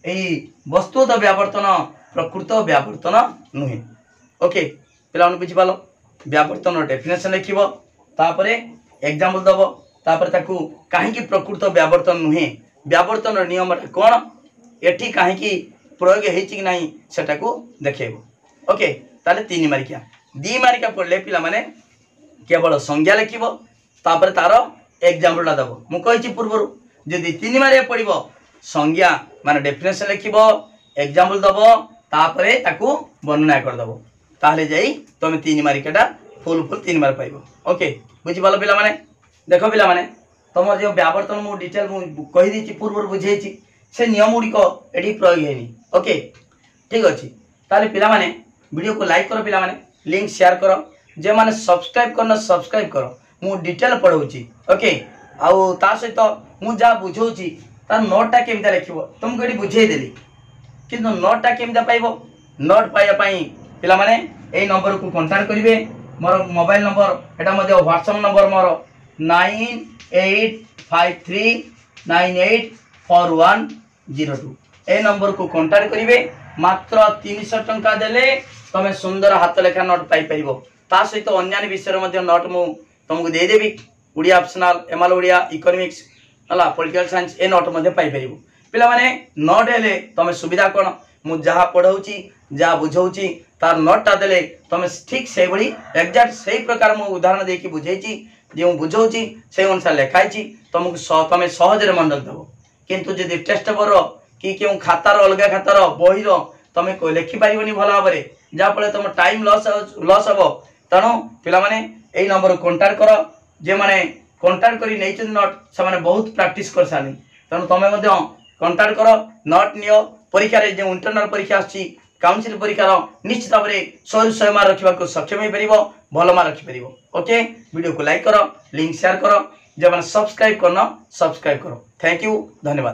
एही वस्तुगत व्यावर्तन प्रकृत व्यावर्तन नुहे ओके पिला बुझी पालो व्यावर्तन डेफिनेशन लिखिबो तापरे एग्जांपल दबो तापरे ताकू काहे की प्रकृत व्यावर्तन नुहे व्यावर्तन नियम कोन एठी काहे की प्रयोग हेछि कि नाही सेटाकू देखेबो ओके ताले 3 मार्किया 2 मार्किया पड़ले पिला माने केवल संज्ञा लिखिबो तापरे तार एग्जांपल दबो मु कहिछि पूर्वरु जदि 3 मार्किया पड़िबो संज्ञा माने डेफिनेशन लिखिबो एग्जांपल दबो तापरे ताकू वर्णना कर दबो ताहले जाई तमे 3 मार्कियाटा फुल 3 मार्क पाइबो ओके बुझि पालो पिला माने देखो पिला माने तमर जो व्यावर्तन मु डिटेल मु कहि दिछि पूर्वरु बुझेछि से नियम गुडी को एडी प्रयोग हेनी ओके ठीक अछि ताले पिला माने वीडियो को लाइक करो पिला माने लिंक शेयर करो जे माने सब्सक्राइब करना सब्सक्राइब करो मु डिटेल पढौछि ओके आउ ता सहित मु जा बुझौछि ता नोटटा केमिता लिखिबो तुमको एडी बुझेइ देली किंतु नोटटा केमिता पाइबो नोट पाइया पई पिला माने एई नंबर को कांटेक्ट करिवे मोर मोबाइल नंबर एटा मध्ये व्हाट्सएप नंबर मोर 9853984102 ए नंबर को कांटेक्ट करिवे मात्र 300 टंका देले तमे सुंदर हाथ लेखा नोट पाई परिबो ता सहित अन्य विषय मध्ये नोट मु तुमको दे देबी Odia optional ML Odia economics हला पॉलिटिकल साइंस ए नोट मध्ये पाई परिबो पिला माने नोट हेले तमे सुविधा कोन मु जहा पढौची जहा बुझौची तार नोटटा देले तमे ठीक से बड़ी एग्जैक्ट सही प्रकार मु उदाहरण देकी बुझेची जे मु बुझौची से अनुसार लेखाइची तुमको तमे सहज रे मन रख दबो किंतु जदि टेस्ट पेपर कि केउ खातार अलगा खातार बहिर तमे को लेखि पारिबनी भला भाबरे जा पळे तुम टाइम लॉस हबो तनो पिला माने एई नंबर कांटेक्ट करो जे माने कांटेक्ट करी नैचन नोट से माने बहुत प्रैक्टिस कर सानी तनो तमे मध्ये कांटेक्ट करो नोट नियो परीक्षा रे जे इंटरनल परीक्षा आछि काउंसिल परीक्षा निश्चित भाव में 100 मार्क रखा सक्षम हो पार भल मार्क रखिपर ओके वीडियो को लाइक करो लिंक शेयर करो जो मैंने सब्सक्राइब करना सब्सक्राइब करो थैंक यू धन्यवाद।